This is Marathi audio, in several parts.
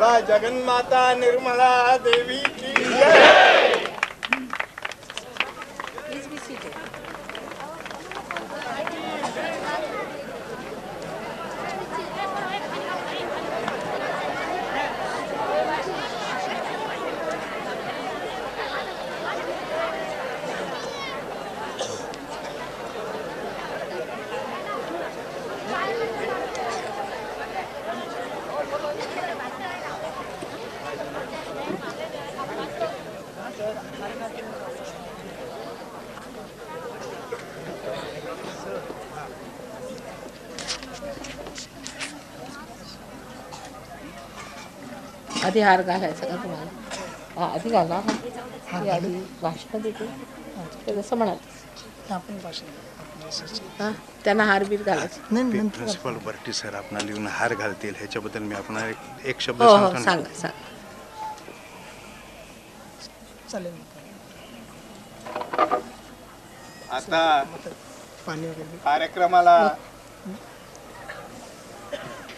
बोला जगन्माता निर्मला देवी की जय। आधी हार घालायचा का तुम्हाला? आधी घाला आधी भाषण देते ते जसं म्हणाल आपण भाषण हां त्यांना हार बीर घालायचं. नाही प्रिन्सिपल बर्टी सर आपणाला लिहून हार घालतील ह्याच्याबद्दल मी आपणाला एक शब्द हो हो सांगतो ना. सांगा सांगा. चालेल. आता पाणी वगैरे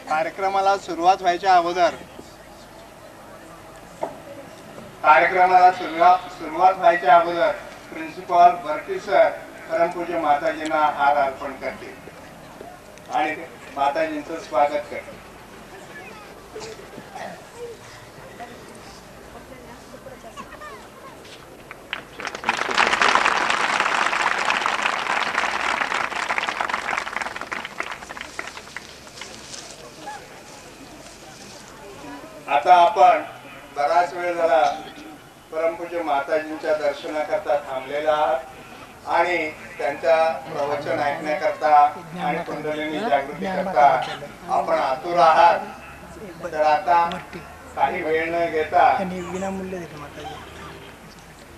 कार्यक्रमाला सुरुवात व्हायच्या अगोदर प्रिन्सिपल बर्टी सर परमपूज्य माताजींना हार अर्पण करतील आणि माताजींचं स्वागत करतील. आता आपण बराच वेळ झाला परमपूज्य माताजींच्या दर्शनाकरता थांबलेला आहात आणि त्यांच्या प्रवचन ऐकण्याकरता आणि कुंडलिनी जागृती करता आपण आतुर आहात. तर आता काही वेळ न घेता विनामूल्य दिले माताजी.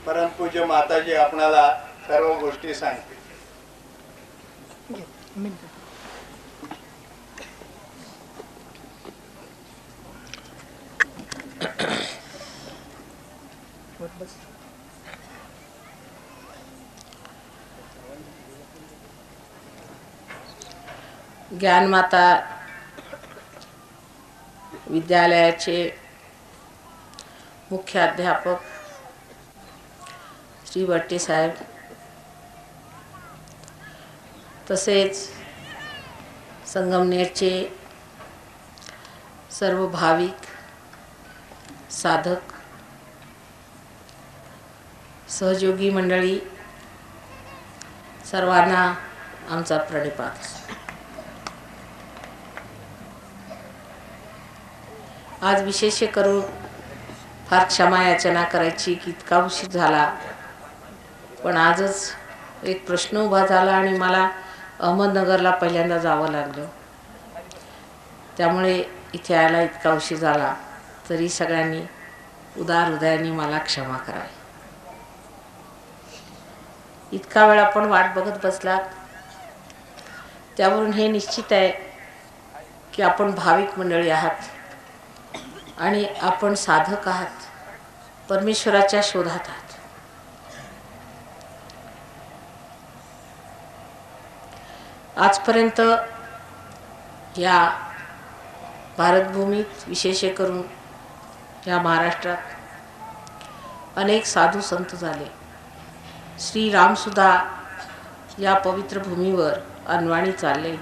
परमपूज्य माताजी आपणाला सर्व गोष्टी सांगतील. ज्ञानमाता विद्यालयाचे मुख्य अध्यापक श्री बट्टे साहेब, तसेच संगमनेरचे सर्व भाविक साधक सहयोगी मंडळी, सर्वांना आमचा प्रणिपात. आज विशेष करून फार क्षमा याचना करायची की इतका उशीर झाला, पण आजच एक प्रश्न उभा झाला आणि मला अहमदनगरला पहिल्यांदा जावं लागलं, त्यामुळे इथे यायला इतका उशीर झाला. तरी सगळ्यांनी उदार हृदयाने मला क्षमा करावी. इतका वेळ आपण वाट बघत बसलात, त्यावरून हे निश्चित आहे की आपण भाविक मंडळी आहात आणि आपण साधक आहात, परमेश्वराच्या शोधात आहात. आजपर्यंत या भारतभूमीत, विशेष करून या महाराष्ट्रात अनेक साधू संत झाले. श्रीरामसुद्धा या पवित्र भूमीवर अनवाणी चालले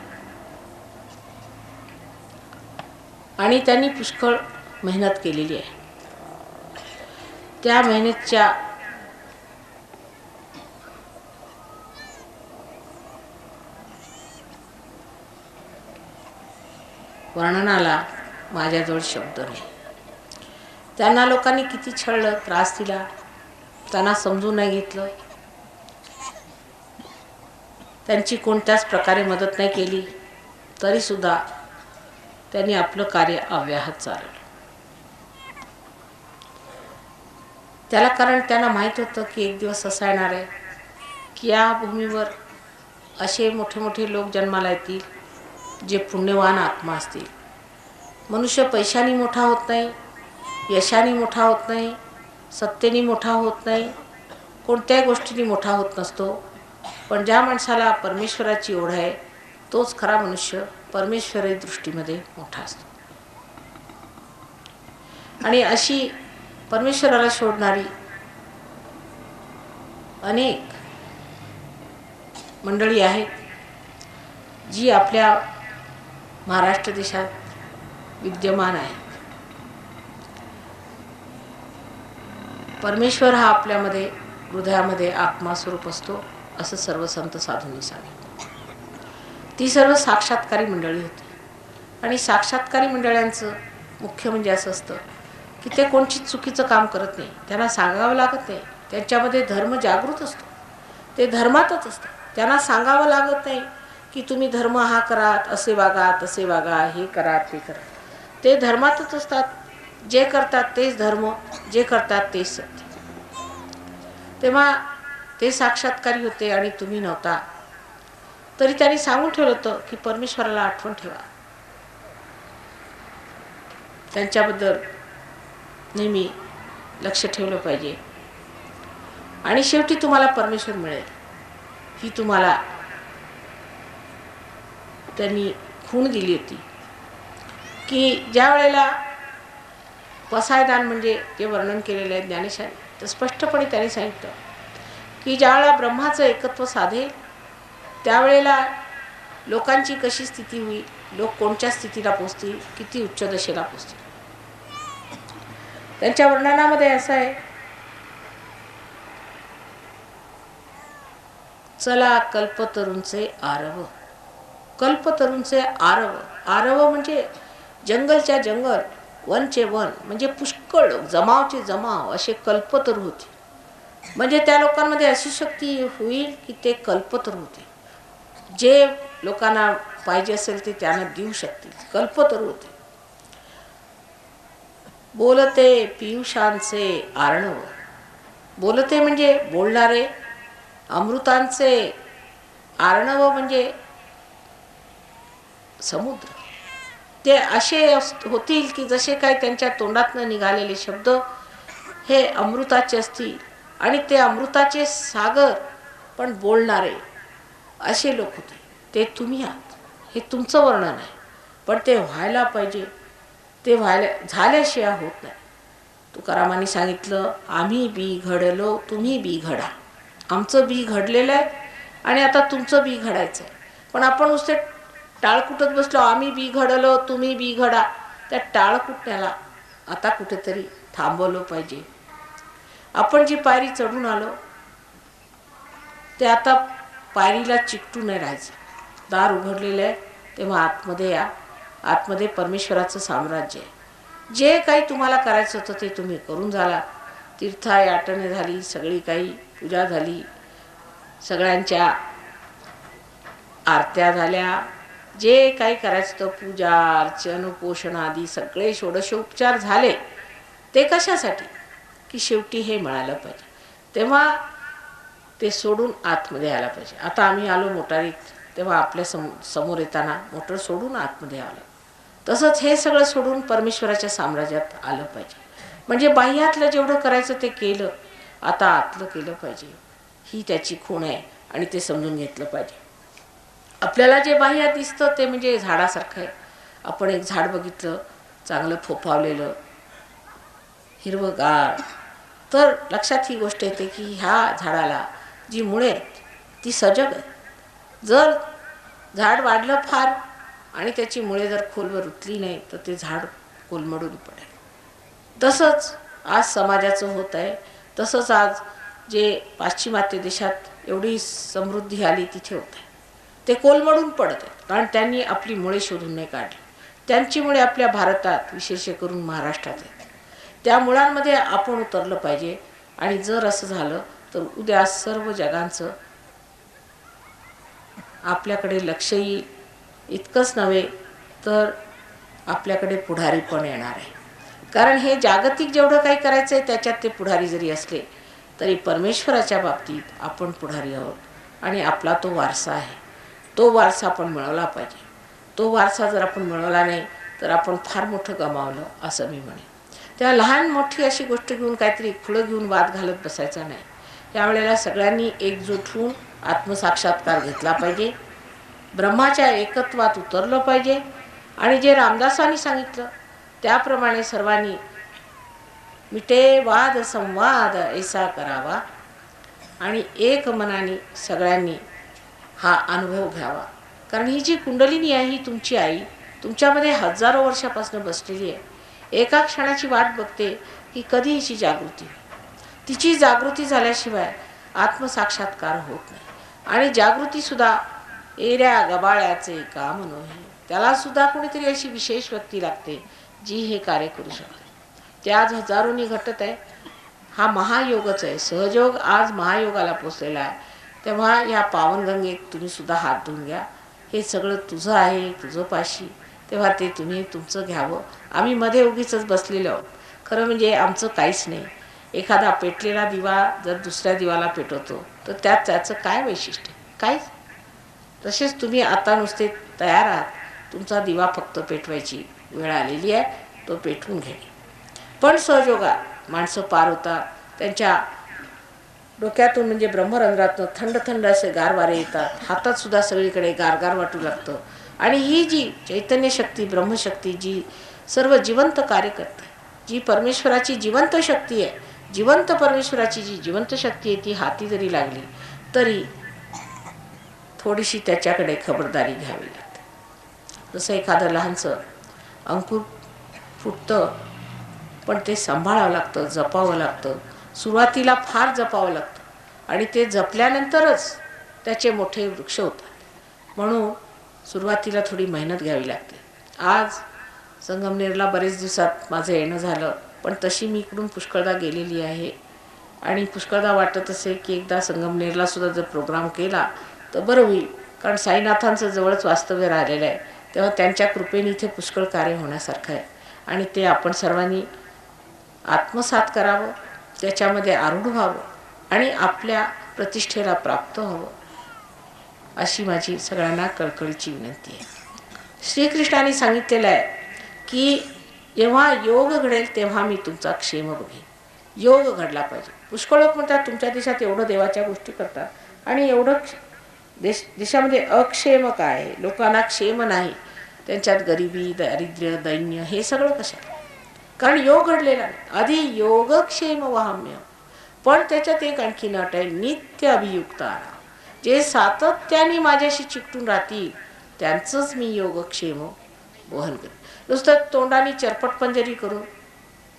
आणि त्यांनी पुष्कळ मेहनत केलेली आहे. त्या मेहनतच्या वर्णनाला माझ्याजवळ शब्द नाही. त्यांना लोकांनी किती छळलं, त्रास दिला, त्यांना समजून नाही घेतलं, त्यांची कोणत्याच प्रकारे मदत नाही केली, तरीसुद्धा त्यांनी आपलं कार्य अव्याहत चालवलं. त्याला कारण त्यांना माहीत होतं की एक दिवस असा येणार आहे की या भूमीवर असे मोठे मोठे लोक जन्माला येतील जे पुण्यवान आत्मा असतील. मनुष्य पैशाने मोठा होत नाही, यशाने मोठा होत नाही, सत्तेने मोठा होत नाही, कोणत्याही गोष्टीने मोठा होत नसतो. पण ज्या माणसाला परमेश्वराची ओढ आहे तोच खरा मनुष्य परमेश्वरी दृष्टीमध्ये मोठा असतो. आणि अशी परमेश्वराला शोधणारी अनेक मंडळी आहेत जी आपल्या महाराष्ट्र देशात विद्यमान आहे. परमेश्वर हा आपल्यामध्ये हृदयामध्ये आत्मास्वरूप असतो असं सर्व संत साधूंनी सांगितलं. ती सर्व साक्षात्कारी मंडळी होती. आणि साक्षात्कारी मंडळांचं मुख्य म्हणजे असं असतं की ते कोणतीच चुकीचं काम करत नाही, त्यांना सांगावं लागत नाही. त्यांच्यामध्ये धर्म जागृत असतो, ते धर्मातच असतं. त्यांना सांगावं लागत नाही की तुम्ही धर्म हा करा, असे वागा, तसे वागा, हे करा, ते करा. ते धर्मातच असतात. जे करतात तेच धर्म, जे करतात तेच सत्य. तेव्हा ते साक्षात्कारी होते आणि तुम्ही नव्हता. तरी त्यांनी सांगून ठेवलं होतं की परमेश्वराला आठवण ठेवा, त्यांच्याबद्दल नेहमी लक्ष ठेवलं पाहिजे. आणि शेवटी तुम्हाला परमेश्वर मिळेल ही तुम्हाला त्यांनी खूण दिली होती. की ज्या वेळेला पसायदान म्हणजे जे वर्णन केलेलं आहे ज्ञानेशाने, तर स्पष्टपणे त्यांनी सांगितलं की ज्यावेळेला ब्रह्माचं एकत्व साधेल त्यावेळेला लोकांची कशी स्थिती होईल, लोक कोणत्या स्थितीला पोचतील, किती उच्च दशेला पोचतील. त्यांच्या वर्णनामध्ये असं आहे, चला कल्पतरूंचे आरव. कल्पतरूंचे आरव, आरव म्हणजे जंगलच्या जंगल, वनचे वन, म्हणजे पुष्कळ जमावचे जमाव असे कल्पतरू होते. म्हणजे त्या लोकांमध्ये अशी शक्ती होईल की ते कल्पतरू होते. जे लोकांना पाहिजे असेल ते त्यांना देऊ शकतील, कल्पतरू होते. बोलते पियुषांचे आर्णव, बोलते म्हणजे बोलणारे, अमृतांचे आर्णव म्हणजे समुद्र. ते असे होतील की जसे काय त्यांच्या तोंडातनं निघालेले शब्द हे अमृताचे असतील आणि ते अमृताचे सागर पण बोलणारे असे लोक होते. ते तुम्ही आहात, हे तुमचं वर्णन आहे. पण ते व्हायला पाहिजे, ते झाल्याशिवाय होत नाही. तुकारामांनी सांगितलं, आम्ही बी घडलो तुम्ही बी घडा. आमचं बी घडलेलं आहे आणि आता तुमचं बी घडायचं आहे. पण आपण नुसते टाळ कुटत बसलो, आम्ही बी घडलो तुम्ही बी घडा. त्या टाळ कुटण्याला आता कुठेतरी थांबवलं पाहिजे. आपण जी पायरी चढून आलो ते आता पायरीला चिकटून नाही राहायचं. दार उघडलेलं आहे, तेव्हा आतमध्ये या. आतमध्ये परमेश्वराचं साम्राज्य आहे. जे काही तुम्हाला करायचं होतं ते तुम्ही करून झाला. तीर्थाटने झाली, सगळी काही पूजा झाली, सगळ्यांच्या आरत्या झाल्या, जे काही करायचं होतं पूजा अर्चन पोषण आदी सगळे षोडशोपचार झाले. ते कशासाठी की शेवटी हे मिळालं पाहिजे. तेव्हा ते सोडून आतमध्ये आला पाहिजे. आता आम्ही आलो मोटारीत, तेव्हा आपल्या समोर येताना मोटर सोडून आतमध्ये आलं. तसंच हे सगळं सोडून परमेश्वराच्या साम्राज्यात आलं पाहिजे. म्हणजे बाह्यातलं जेवढं करायचं ते केलं, आता आतलं केलं पाहिजे. ही त्याची खूण आहे आणि ते समजून घेतलं पाहिजे. आपल्याला जे बाह्यात दिसतं ते म्हणजे झाडासारखं आहे. आपण एक झाड बघितलं चांगलं फोफावलेलं हिरवंगार, तर लक्षात ही गोष्ट येते की ह्या झाडाला जी मुळे आहेत ती सजग आहे. जर झाड वाढलं फार आणि त्याची मुळे जर खोलवर उतरली नाही तर ते झाड कोलमडून पडेल. तसंच आज समाजाचं होत आहे. तसंच आज जे पाश्चिमात्य देशात एवढी समृद्धी आली तिथे होत आहे, ते कोलमडून पडत आहे. कारण त्यांनी आपली मुळे शोधून नाही काढली. त्यांची मुळे आपल्या भारतात विशेष करून महाराष्ट्रात आहेत. त्या मुळांमध्ये आपण उतरलं पाहिजे. आणि जर असं झालं तर उद्या सर्व जगांचं आपल्याकडे लक्ष येईल. इतकंच नव्हे तर आपल्याकडे पुढारी पण येणार आहे. कारण हे जागतिक जेवढं काही करायचं आहे त्याच्यात ते पुढारी जरी असले तरी परमेश्वराच्या बाबतीत आपण पुढारी आहोत आणि आपला तो वारसा आहे. तो वारसा आपण मिळवला पाहिजे. तो वारसा जर आपण मिळवला नाही तर आपण फार मोठं गमावलं असं मी म्हणेन. तेव्हा लहान मोठी अशी गोष्ट घेऊन काहीतरी फुलं घेऊन वाद घालत बसायचा नाही. त्यावेळेला सगळ्यांनी एकजूट होऊन आत्मसाक्षात्कार घेतला पाहिजे. ब्रह्माच्या एकत्वात उतरलं पाहिजे. आणि जे रामदासांनी सांगितलं त्याप्रमाणे सर्वांनी मिटे वाद संवाद ऐसा करावा आणि एक मनाने सगळ्यांनी हा अनुभव घ्यावा. कारण ही जी कुंडलिनी आहे ही तुमची आई तुमच्यामध्ये हजारो वर्षापासून बसलेली आहे. एका क्षणाची वाट बघते की कधी हिची जागृती. तिची जागृती झाल्याशिवाय आत्मसाक्षात्कार होत नाही. आणि जागृतीसुद्धा एऱ्या गबाळ्याचे काम नव्हे. त्यालासुद्धा कोणीतरी अशी विशेष व्यक्ती लागते जी हे कार्य करू शकते. ते आज हजारोनी घटत आहे. हा महायोगच आहे. सहयोग आज महायोगाला पोचलेला आहे. तेव्हा या पावनगंगेत तुम्ही सुद्धा हात धुवून घ्या. हे सगळं तुझं आहे, तुझं पाशी. तेव्हा ते तुम्ही तुमचं घ्यावं. आम्ही मध्ये उगीच बसलेलो आहोत. खरं म्हणजे आमचं काहीच नाही. एखादा पेटलेला दिवा जर दुसऱ्या दिवाला पेटवतो तर त्याचं काय वैशिष्ट्य? काहीच. तसेच तुम्ही आता नुसते तयार आहात. तुमचा दिवा फक्त पेटवायची वेळ आलेली आहे. तो पेटवून घेणे. पण सहयोगात माणसं पार होतात. त्यांच्या डोक्यातून म्हणजे ब्रह्मरंध्रातून थंड थंड असे गार वारे येतात. हातात सुद्धा सगळीकडे गारगार वाटू लागतं. आणि ही जी चैतन्य शक्ती ब्रह्मशक्ती जी सर्व जिवंत कार्य करते, जी परमेश्वराची जिवंत शक्ती आहे, जिवंत परमेश्वराची जी जिवंत शक्ती आहे ती हाती जरी लागली तरी थोडीशी त्याच्याकडे खबरदारी घ्यावी लागते. जसं एखादं लहानसं अंकुर फुटतं पण ते सांभाळावं लागतं, जपावं लागतं. सुरुवातीला फार जपावं लागतं आणि ते जपल्यानंतरच त्याचे मोठे वृक्ष होतात. म्हणून सुरुवातीला थोडी मेहनत घ्यावी लागते. आज संगमनेरला बरेच दिवसात माझं येणं झालं. पण तशी मी इकडून पुष्कळदा गेलेली आहे. आणि पुष्कळदा वाटत असेल की एकदा संगमनेरला सुद्धा जर प्रोग्राम केला तर बरं होईल. कारण साईनाथांचं जवळच वास्तव्य राहिलेलं आहे. तेव्हा त्यांच्या कृपेने इथे पुष्कळ कार्य होण्यासारखं आहे. आणि ते आपण सर्वांनी आत्मसात करावं, त्याच्यामध्ये आरूढ व्हावं आणि आपल्या प्रतिष्ठेला प्राप्त व्हावं अशी माझी सगळ्यांना कळकळीची विनंती आहे. श्रीकृष्णाने सांगितलेलं आहे की जेव्हा योग घडेल तेव्हा मी तुमचा क्षेम बघेन. योग घडला पाहिजे. पुष्कळ लोक म्हणतात तुमच्या देशात एवढं देवाच्या गोष्टी करतात आणि एवढं देशामध्ये अक्षेम काय आहे, लोकांना क्षेम नाही, त्यांच्यात गरिबी दारिद्र्य दैन्य हे सगळं कशाला? कारण योग घडलेला नाही. आधी योगक्षेम वाहम्य. पण त्याच्यात एक आणखी नट आहे, नित्य अभियुक्ता. जे सातत्याने माझ्याशी चिकटून राहतील त्यांचंच मी योगक्षेम वहन करेन. नुसतं तोंडाने चरपट पंजरी करून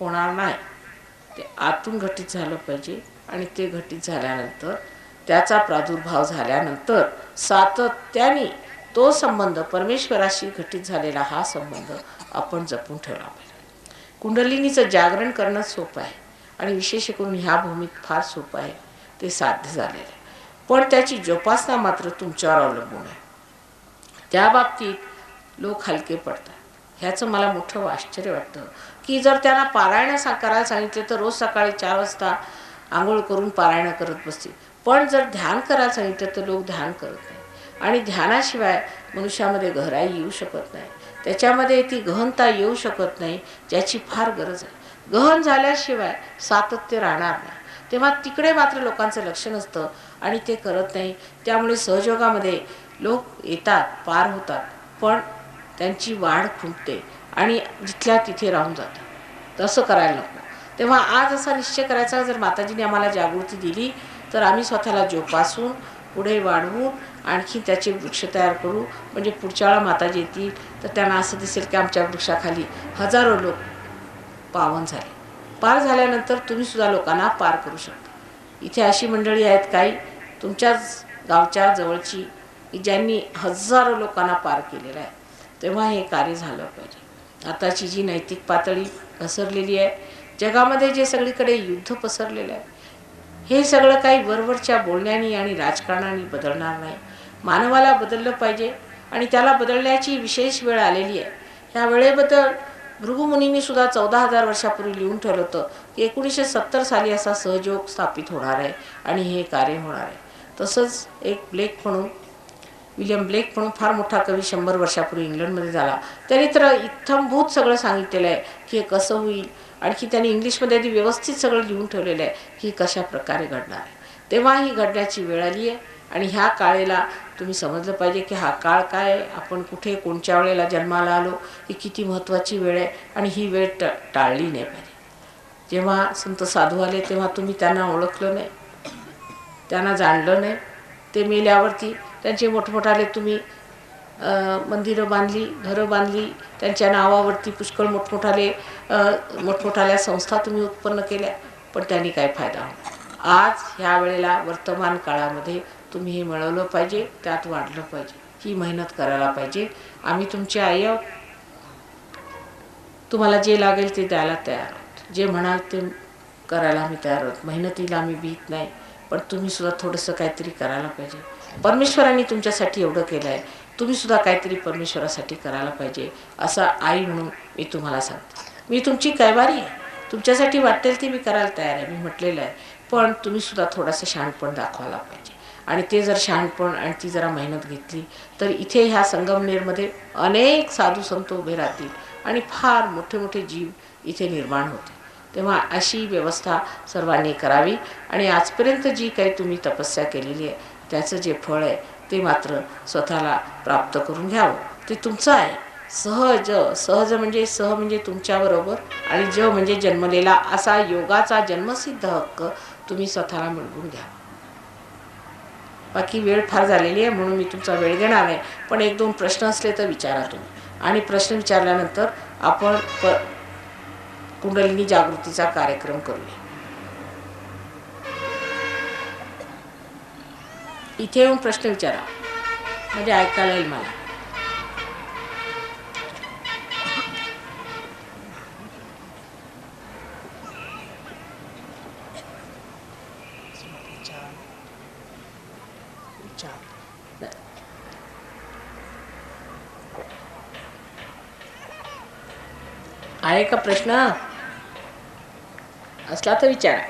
होणार नाही. ते आतून घटित झालं पाहिजे आणि ते घटित झाल्यानंतर त्याचा प्रादुर्भाव झाल्यानंतर सातत्याने तो संबंध परमेश्वराशी घटित झालेला हा संबंध आपण जपून ठेवला पाहिजे. कुंडलिनीचं जागरण करणं सोपं आहे आणि विशेष करून ह्या भूमीत फार सोपं आहे. ते साध्य झालेलं आहे. पण त्याची जोपासना मात्र तुमच्यावर अवलंबून आहे. त्या बाबतीत लोक हलके पडतात. ह्याचं मला मोठं आश्चर्य वाटतं की जर त्यांना पारायण करायला सांगितले तर रोज सकाळी 4 वाजता आंघोळ करून पारायण करत बसतील. पण जर ध्यान करायला सांगितलं तर लोक ध्यान करत नाही. आणि ध्यानाशिवाय मनुष्यामध्ये गहराई येऊ शकत नाही. त्याच्यामध्ये ती गहनता येऊ शकत नाही ज्याची फार गरज आहे. गहन झाल्याशिवाय सातत्य राहणार नाही. तेव्हा तिकडे मात्र लोकांचं लक्ष नसतं आणि ते करत नाही. त्यामुळे सहयोगामध्ये लोक येतात, पार होतात, पण त्यांची वाढ खुंटते आणि जिथल्या तिथे राहून जातात. तसं करायला नको. तेव्हा आज असा निश्चय करायचा, जर माताजीने आम्हाला जागृती दिली तर आम्ही स्वतःला जोपासून पुढे वाढवून आणखी त्याचे वृक्ष तयार करू. म्हणजे पुढच्या वेळा माताजी येतील तर त्यांना असं दिसेल की आमच्या वृक्षाखाली हजारो लोक पावन झाले. पार झाल्यानंतर तुम्हीसुद्धा लोकांना पार करू शकता. इथे अशी मंडळी आहेत काही तुमच्याच गावच्या जवळची की ज्यांनी हजारो लोकांना पार केलेलं आहे. तेव्हा हे कार्य झालं पाहिजे. आताची जी नैतिक पातळी घसरलेली आहे, जगामध्ये जे सगळीकडे युद्ध पसरलेलं आहे, हे सगळं काही वरवरच्या बोलण्यानी आणि राजकारणाने बदलणार नाही. मानवाला बदललं पाहिजे आणि त्याला बदलण्याची विशेष वेळ आलेली आहे. ह्या वेळेबद्दल भृगुमुनींनी सुद्धा 14,000 वर्षापूर्वी लिहून ठेवलं होतं की 1970 साली असा सहयोग स्थापित होणार आहे आणि हे कार्य होणार आहे. तसंच एक विलियम ब्लेक म्हणून फार मोठा कवी 100 वर्षापूर्वी इंग्लंडमध्ये झाला. त्यांनी तर इत्थंभूत सगळं सांगितलेलं आहे की हे कसं होईल. आणखी त्यांनी इंग्लिशमध्ये आधी व्यवस्थित सगळं लिहून ठेवलेलं आहे की कशा प्रकारे घडणार आहे. तेव्हा ही घडण्याची वेळ आली आहे आणि ह्या काळेला तुम्ही समजलं पाहिजे की हा काळ काय आहे, आपण कुठे कोणत्या वेळेला जन्माला आलो, ही किती महत्त्वाची वेळ आहे आणि ही वेळ टाळली नाही पाहिजे. जेव्हा संत साधू आले तेव्हा तुम्ही त्यांना ओळखलं नाही, त्यांना जाणलं नाही. ते मेल्यावरती त्यांचे मोठमोठाले तुम्ही मंदिरं बांधली, घरं बांधली, त्यांच्या नावावरती पुष्कळ मोठमोठाल्या संस्था तुम्ही उत्पन्न केल्या, पण त्यांनी काय फायदा होणार. आज ह्या वेळेला वर्तमान काळामध्ये तुम्ही हे मिळवलं पाहिजे, त्यात वाढलं पाहिजे, ही मेहनत करायला पाहिजे. आम्ही तुमचे आई आहोत, तुम्हाला जे लागेल ते द्यायला तयार आहोत, जे म्हणाल ते करायला आम्ही तयार आहोत. मेहनतीला आम्ही भीत नाही, पण तुम्ही सुद्धा थोडंसं काहीतरी करायला पाहिजे. परमेश्वरांनी तुमच्यासाठी एवढं केलं आहे, तुम्ही सुद्धा काहीतरी परमेश्वरासाठी करायला पाहिजे, असं आई म्हणून मी तुम्हाला सांगते. मी तुमची कैवारी आहे, तुमच्यासाठी वाटेल ती मी करायला तयार आहे, मी म्हटलेलं आहे. पण तुम्ही सुद्धा थोडंसं शहाणपण दाखवायला पाहिजे. आणि ते जर शहाणपण आणि ती जरा मेहनत घेतली तर इथे ह्या संगमनेरमध्ये अनेक साधू संत उभे राहतील आणि फार मोठे मोठे जीव इथे निर्माण होते. तेव्हा अशी व्यवस्था सर्वांनी करावी. आणि आजपर्यंत जी काही तुम्ही तपस्या केलेली आहे त्याचं जे फळ आहे ते मात्र स्वतःला प्राप्त करून घ्यावं. ते तुमचं आहे. सहज म्हणजे सह म्हणजे तुमच्याबरोबर, आणि ज म्हणजे जन्मलेला, असा योगाचा जन्मसिद्ध हक्क तुम्ही स्वतःला मिळवून घ्या. बाकी वेळ फार झालेली आहे म्हणून मी तुमचा वेळ घेणार नाही, पण 1-2 प्रश्न असले तर विचारा तुम्ही. आणि प्रश्न विचारल्यानंतर आपण कुंडलिनी जागृतीचा कार्यक्रम करूया. इथे येऊन प्रश्न विचारा म्हणजे ऐकायला येईल मला. आहे का प्रश्न? असला तर विचारा.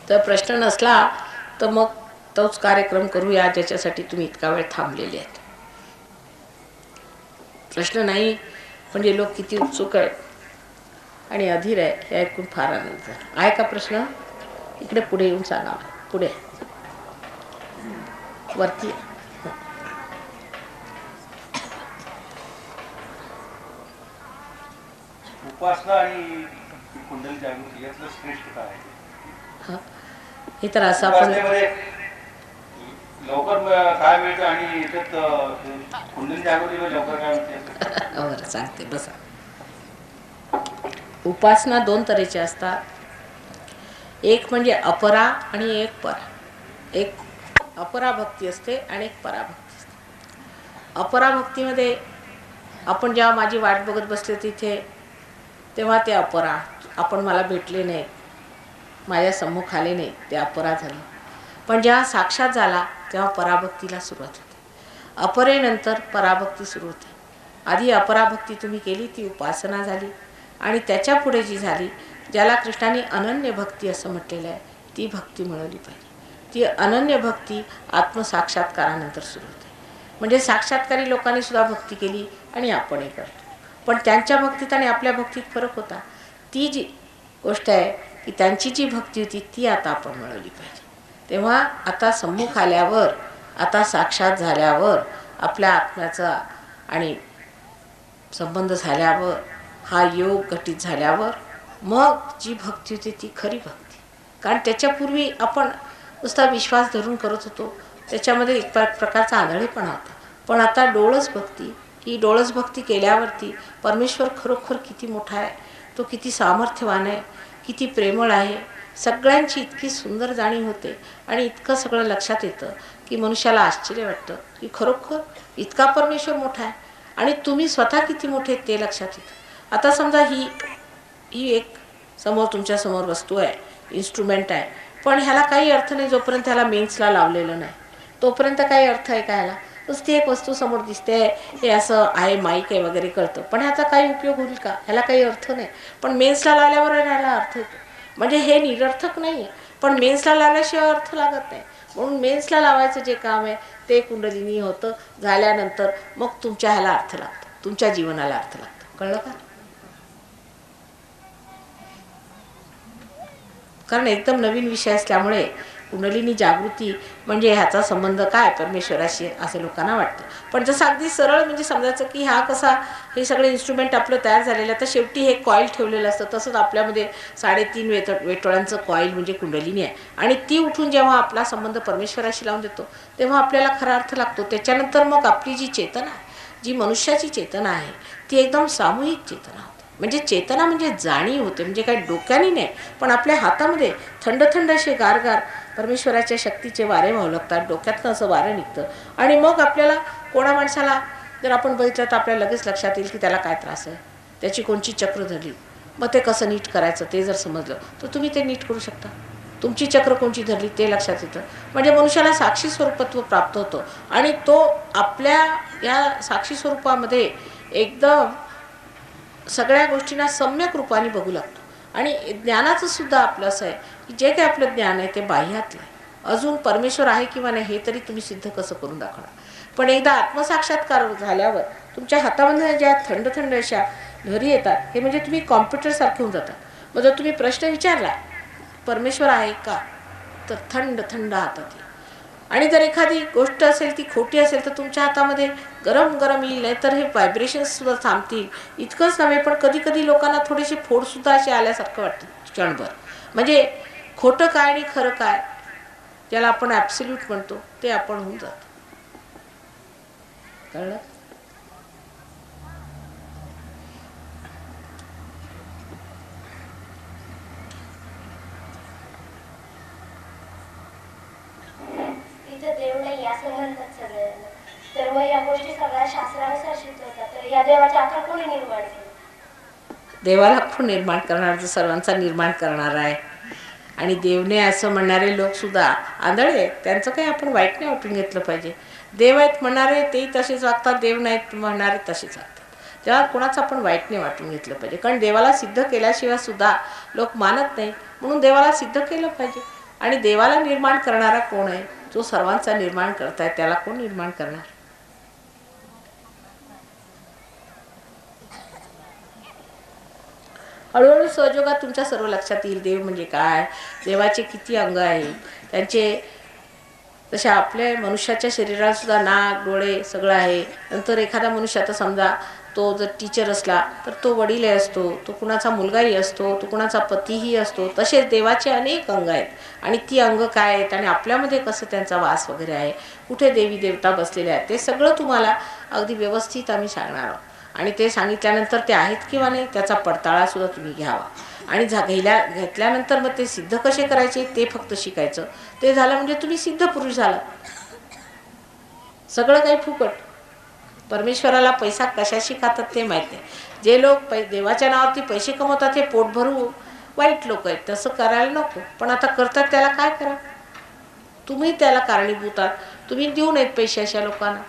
तर प्रश्न नसला तर मग तोच कार्यक्रम करूया ज्याच्यासाठी तुम्ही इतका वेळ थांबलेले आहेत. प्रश्न नाही म्हणजे लोक किती उत्सुक आहेत आणि अधीर आहे हे ऐकून फार आनंद झाला. आहे का प्रश्न? इकडे पुढे येऊन सांगा. पुढे वरती. उपासना आणि कुंडली जागृती यातलं श्रेष्ठ काय आहे? हे तर असं आपण लवकर काय मिळतं आणि याच्यात कुंडली जागृतीमध्ये लवकर काय मिळते? बरं सांगते बसा. उपासना 2 तऱ्हेच्या असतात. एक म्हणजे अपरा आणि एक परा. एक अपरा भक्ती असते आणि एक पराभक्ती असते. अपरा भक्तीमध्ये आपण जेव्हा माझी वाट बघत बसले तिथे तेव्हा ते अपरा, आपण मला भेटले नाही, माझ्या सम्मुख आले नाही, ते अपरा झाले. पण जेव्हा साक्षात झाला तेव्हा पराभक्तीला सुरुवात होते. अपरेनंतर पराभक्ती सुरू होते. आधी अपराभक्ती तुम्ही केली ती उपासना झाली, आणि त्याच्या पुढे जी झाली ज्याला कृष्णाने अनन्य भक्ती असं म्हटलेलं आहे ती भक्ती मिळवली पाहिजे. ती अनन्य भक्ती आत्मसाक्षात्कारानंतर सुरू होते. म्हणजे साक्षात्कारी लोकांनी सुद्धा भक्ती केली आणि आपणही करतो, पण त्यांच्या भक्तीत आणि आपल्या भक्तीत फरक होता. ती जी गोष्ट आहे की त्यांची जी भक्ती होती ती आता आपण मिळवली पाहिजे. तेव्हा आता सम्मुख आल्यावर, आता साक्षात झाल्यावर, आपल्या आत्म्याचा आणि संबंध झाल्यावर, हा योग घटित झाल्यावर मग जी भक्ती होती ती खरी भक्ती. कारण त्याच्यापूर्वी आपण नुसता विश्वास धरून करत होतो, त्याच्यामध्ये एक प्रकारचा आंधळेपणा होता. पण आता डोळस भक्ती, ही डोळस भक्ती केल्यावरती परमेश्वर खरोखर किती मोठा आहे, तो किती सामर्थ्यवान आहे, किती प्रेमळ आहे, सगळ्यांची इतकी सुंदर जाणीव होते. आणि इतकं सगळं लक्षात येतं की मनुष्याला आश्चर्य वाटतं की खरोखर इतका परमेश्वर मोठा आहे आणि तुम्ही स्वतः किती मोठे ते लक्षात येतं. आता समजा ही एक समोर तुमच्यासमोर वस्तू आहे, इन्स्ट्रुमेंट आहे, पण ह्याला काही अर्थ नाही जोपर्यंत ह्याला मेन्सला लावलेलं नाही, तोपर्यंत काही अर्थ आहे का ह्याला? नुसती एक वस्तू समोर दिसते, हे असं आहे, माईक आहे वगैरे कळतं, पण ह्याचा काही उपयोग होईल का? ह्याला काही अर्थ नाही. पण मेन्सला लावल्यावर ह्याला अर्थ येतो. म्हणजे हे निरर्थक नाही आहे, पण मेन्सला लावल्याशिवाय अर्थ लागत नाही. म्हणून मेन्सला लावायचं जे काम आहे ते कुंडलिनी होतं. झाल्यानंतर मग तुमच्या ह्याला अर्थ लागतो, तुमच्या जीवनाला अर्थ लागतो. कळलं का? कारण एकदम नवीन विषय असल्यामुळे कुंडलिनी जागृती म्हणजे ह्याचा संबंध काय परमेश्वराशी असं लोकांना वाटतं. पण जसं अगदी सरळ म्हणजे समजायचं की हा कसा हे सगळे इन्स्ट्रुमेंट आपलं तयार झालेलं आहे, तर शेवटी हे कॉईल ठेवलेलं असतं. तसंच आपल्यामध्ये 3.5 वेटोळांचं कॉईल म्हणजे कुंडलिनी आहे. आणि ती उठून जेव्हा आपला संबंध परमेश्वराशी लावून देतो तेव्हा आपल्याला खरा अर्थ लागतो. त्याच्यानंतर मग आपली जी चेतना आहे, जी मनुष्याची चेतना आहे, ती एकदम सामूहिक चेतना होते. म्हणजे चेतना म्हणजे जाणीव होते, म्हणजे काही डोक्याने नाही, पण आपल्या हातामध्ये थंड थंड असे गारगार परमेश्वराच्या शक्तीचे वारे वाहू लागतात. डोक्यातनं असं वारं निघतं. आणि मग आपल्याला कोणा माणसाला जर आपण बघितलं तर आपल्याला लगेच लक्षात येईल की त्याला काय त्रास आहे, त्याची कोणची चक्र धरली, मग ते कसं नीट करायचं ते जर समजलं तर तुम्ही ते नीट करू शकता. तुमची चक्र कोणची धरली ते लक्षात येतं. म्हणजे मनुष्याला साक्षी स्वरूपत्व प्राप्त होतं आणि तो आपल्या या साक्षी स्वरूपामध्ये एकदम सगळ्या गोष्टींना सम्यक रूपाने बघू लागतो. आणि ज्ञानाचं सुद्धा आपलं असं आहे की जे काही आपलं ज्ञान आहे ते बाह्यातलं आहे. अजून परमेश्वर आहे किंवा नाही हे तरी तुम्ही सिद्ध कसं करून दाखवणार. पण एकदा आत्मसाक्षात्कार झाल्यावर तुमच्या हातामध्ये ज्या थंड थंड अशा लहरी येतात, हे म्हणजे तुम्ही कॉम्प्युटरसारखे होऊन जातात. मग जर तुम्ही प्रश्न विचारला परमेश्वर आहे का, तर थंड थंड हातात येईल. आणि जर एखादी गोष्ट असेल ती खोटी असेल तर तुमच्या हातामध्ये गरम गरम येईल, नाही तर हे व्हायब्रेशन्ससुद्धा थांबतील. इतकंच नव्हे पण कधी कधी लोकांना थोडेसे फोडसुद्धा असे आल्यासारखं वाटतं क्षणभर. म्हणजे खोटं काय आणि खरं काय ज्याला आपण ॲब्सोल्यूट म्हणतो ते आपण होऊन जातो. कळलं? देव नाही असं म्हणतात सगळ्यांना. तर मग या गोष्टी सगळ्या शास्त्रानुसार शिकवतात. तर या देवाच्या आकार कोणी निर्माण केलं? देवाला कोण निर्माण करणार, तर सर्वांचा निर्माण करणार आहे. आणि देवने असं म्हणणारे लोकसुद्धा आंधळे आहेत. त्यांचं काही आपण वाईट नाही वाटून घेतलं पाहिजे. देव आहेत म्हणणारे तेही तसेच वागतात, देव नाहीत म्हणणारे तसेच वागतात. तेव्हा कोणाचं आपण वाईट नाही वाटून घेतलं पाहिजे. कारण देवाला सिद्ध केल्याशिवाय सुद्धा लोक मानत नाहीत. म्हणून देवाला सिद्ध केलं पाहिजे. आणि देवाला निर्माण करणारा कोण आहे, जो सर्वांचा निर्माण करताय त्याला कोण निर्माण करणार. हळूहळू सहयोगात तुमच्या सर्व लक्षात येईल देव म्हणजे काय, देवाचे किती अंग आहेत, त्यांचे तसे आपल्या मनुष्याच्या शरीरात सुद्धा नाक डोळे सगळं आहे. नंतर एखादा मनुष्य आता समजा तो जर टीचर असला तर तो वडीलही असतो, तो कुणाचा मुलगाही असतो, तो कुणाचा पतीही असतो. तसेच देवाचे अनेक अंग आहेत. आणि ती अंग काय आहेत आणि आपल्यामध्ये कसं त्यांचा वास वगैरे आहे, कुठे देवी देवता बसलेले आहेत, ते सगळं तुम्हाला अगदी व्यवस्थित आम्ही सांगणार आहोत. आणि ते सांगितल्यानंतर ते आहेत किंवा नाही त्याचा पडताळासुद्धा तुम्ही घ्यावा. आणि घेतल्यानंतर मग ते सिद्ध कसे करायचे ते फक्त शिकायचं. ते झालं म्हणजे तुम्ही सिद्ध पुरुष झाला. सगळं काही फुकट. परमेश्वराला पैसा कशाशी खातात ते माहीत नाही. जे लोक देवाच्या नावावरती पैसे कमवतात हे पोट भरू वाईट लोक आहेत. तसं करायला नको. पण आता करतात त्याला काय करा. तुम्ही त्याला कारणीभूत आहात. तुम्ही देऊ नयेत पैसे अशा लोकांना.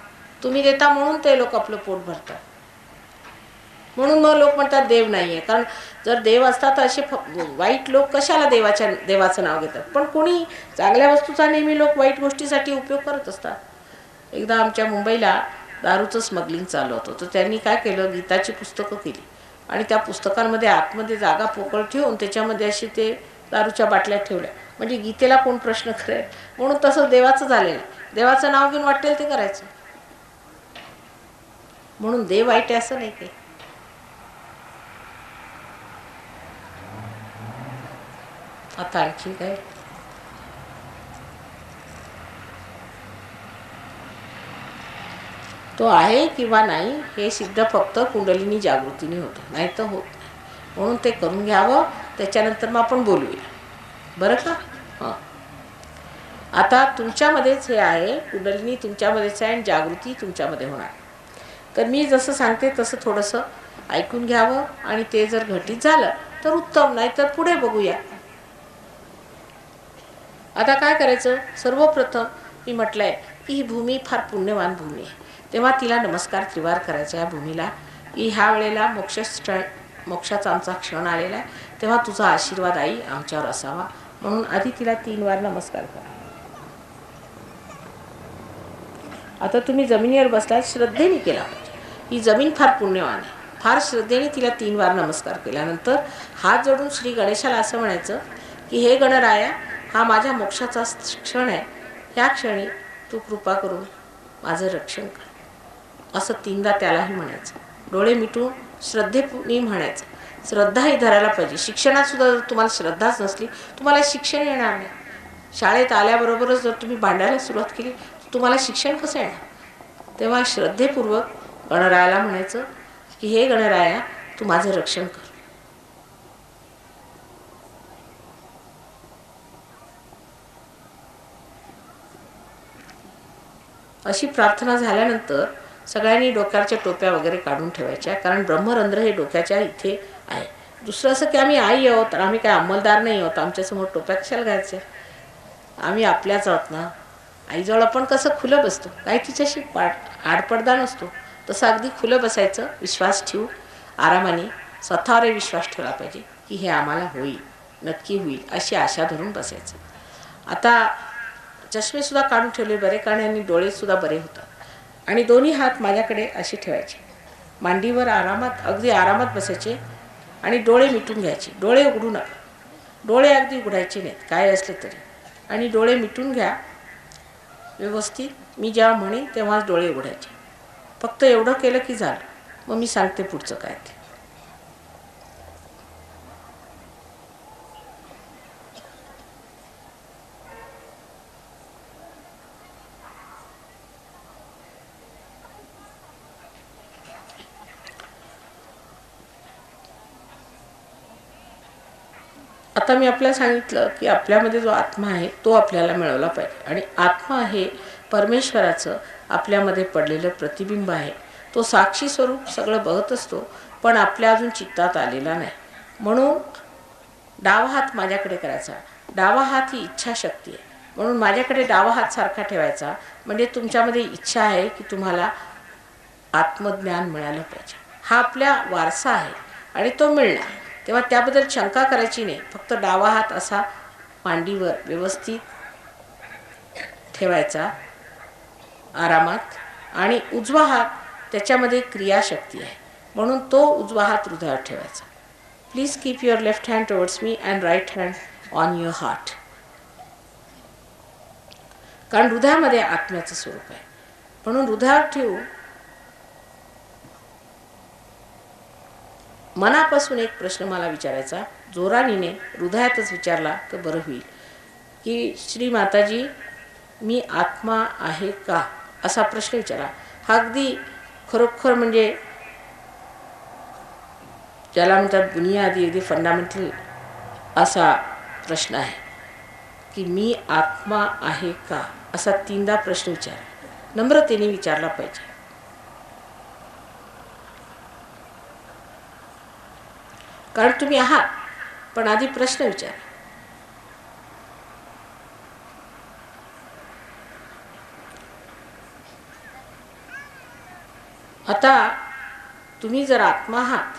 तुम्ही देता म्हणून ते लोक आपलं पोट भरतात. म्हणून मग लोक म्हणतात देव नाही आहे. कारण जर देव असतात तर असे वाईट लोक कशाला देवाचं नाव घेतात. पण कोणी चांगल्या वस्तूचा नेहमी लोक वाईट गोष्टीसाठी उपयोग करत असतात. एकदा आमच्या मुंबईला दारूचं स्मगलिंग चालू होतं. तर त्यांनी काय केलं, गीताची पुस्तकं केली आणि त्या पुस्तकांमध्ये आतमध्ये जागा पोकळ ठेवून त्याच्यामध्ये असे ते दारूच्या बाटल्या ठेवल्या. म्हणजे गीतेला कोण प्रश्न करेल. म्हणून तसं देवाचं झालेलं. देवाचं नाव घेऊन वाटेल ते करायचं. म्हणून देव वाईट आहे असं नाही काही. आता आणखी काय, तो आहे किंवा नाही हे सिद्ध फक्त कुंडलिनी जागृतीने होतं, नाही तर होत नाही. म्हणून ते करून घ्यावं. त्याच्यानंतर मग आपण बोलूया, बरं का. हां, आता तुमच्यामध्येच हे आहे, कुंडलिनी तुमच्यामध्येच आहे आणि जागृती तुमच्यामध्ये होणार. तर मी जसं सांगते तसं थोडंसं ऐकून घ्यावं आणि ते जर घटित झालं तर उत्तम, नाही तर पुढे बघूया. आता काय करायचं, सर्वप्रथम मी म्हटलं आहे की ही भूमी फार पुण्यवान भूमी आहे. तेव्हा तिला नमस्कार त्रिवार करायचा या भूमीला की ह्या वेळेला मोक्षाचा आमचा क्षण आलेला आहे, तेव्हा तुझा आशीर्वाद आई आमच्यावर असावा. म्हणून आधी तिला 3 वार नमस्कार करा. आता तुम्ही जमिनीवर बसलात, श्रद्धेने केला पाहिजे. ही जमीन फार पुण्यवान आहे. फार श्रद्धेने तिला 3 वार नमस्कार केल्यानंतर हात जोडून श्री गणेशाला असं म्हणायचं की हे गणराया, हा माझ्या मोक्षाचा क्षण आहे, ह्या क्षणी तू कृपा करून माझं रक्षण कर, असं 3दा त्यालाही म्हणायचं. डोळे मिटून श्रद्धेने म्हणायचं. श्रद्धाही धरायला पाहिजे. शिक्षणात सुद्धा जर तुम्हाला श्रद्धाच नसली, तुम्हाला शिक्षण येणार नाही. शाळेत आल्याबरोबरच जर तुम्ही भांडायला सुरुवात केली, तुम्हाला शिक्षण कसं येणार? तेव्हा श्रद्धेपूर्वक गणरायाला म्हणायचं की हे गणराया, तू माझं रक्षण कर. अशी प्रार्थना झाल्यानंतर सगळ्यांनी डोक्याच्या टोप्या वगैरे काढून ठेवायच्या, कारण ब्रह्मरंध्र हे डोक्याच्या इथे आहे. दुसरं असं की आम्ही आई आहोत, तर आम्ही काय अंमलदार नाही आहोत, आमच्यासमोर टोप्या कशाला घ्यायच्या? आम्ही आपल्याच आहोत ना. आईजवळ आपण कसं खुलं बसतो, काही तिच्याशी आडपडदा नसतो, तसं अगदी खुलं बसायचं. विश्वास ठेवून आरामाने स्वतःवर विश्वास ठेवला पाहिजे की हे आम्हाला होईल, नक्की होईल, अशी आशा धरून बसायचं. आता चष्मेसुद्धा काढून ठेवले बरे, कारण यांनी डोळेसुद्धा बरे होतात. आणि दोन्ही हात माझ्याकडे असे ठेवायचे, मांडीवर आरामात, अगदी आरामात बसायचे आणि डोळे मिटून घ्यायचे. डोळे उघडू नका, डोळे अगदी उघडायचे नाहीत काय असलं तरी, आणि डोळे मिटून घ्या व्यवस्थित. मी जेव्हा म्हणेन तेव्हाच डोळे उघडायचे. फक्त एवढं केलं की झालं. मग मी सांगते पुढचं काय ते. आता मी आपल्याला सांगितलं की आपल्यामध्ये जो आत्मा आहे तो आपल्याला मिळवला पाहिजे. आणि आत्मा हे परमेश्वराचं आपल्यामध्ये पडलेलं प्रतिबिंब आहे. तो साक्षी स्वरूप सगळं बघत असतो, पण आपल्या अजून चित्तात आलेला नाही. म्हणून डावा हात माझ्याकडे करायचा. डावा हात ही इच्छाशक्ती आहे, म्हणून माझ्याकडे डावा हात सारखा ठेवायचा. म्हणजे तुमच्यामध्ये इच्छा आहे की तुम्हाला आत्मज्ञान मिळालं पाहिजे. हा आपला वारसा आहे आणि तो मिळणार. तेव्हा त्याबद्दल शंका करायची नाही. फक्त डावा हात असा मांडीवर व्यवस्थित ठेवायचा आरामात, आणि उजवा हात त्याच्यामध्ये क्रियाशक्ती आहे, म्हणून तो उजवा हात हृदयावर ठेवायचा. Please keep your left hand towards me and right hand on your heart. कारण हृदयामध्ये आत्म्याचं स्वरूप आहे, म्हणून हृदयावर ठेवून मनापासून एक प्रश्न मला विचारायचा, जोरानीने हृदयातच विचारला तर बरं होईल, की श्री माताजी, मी आत्मा आहे का, असा प्रश्न विचारा. हा अगदी खरोखर म्हणजे ज्याला म्हणतात बुनियादी, अगदी फंडामेंटल असा प्रश्न आहे की मी आत्मा आहे का, असा 3दा प्रश्न विचारा. नम्रतेने विचारला पाहिजे. कारण तुम्ही आहात, पण आधी प्रश्न विचारा. आता तुम्ही जर आत्मा आहात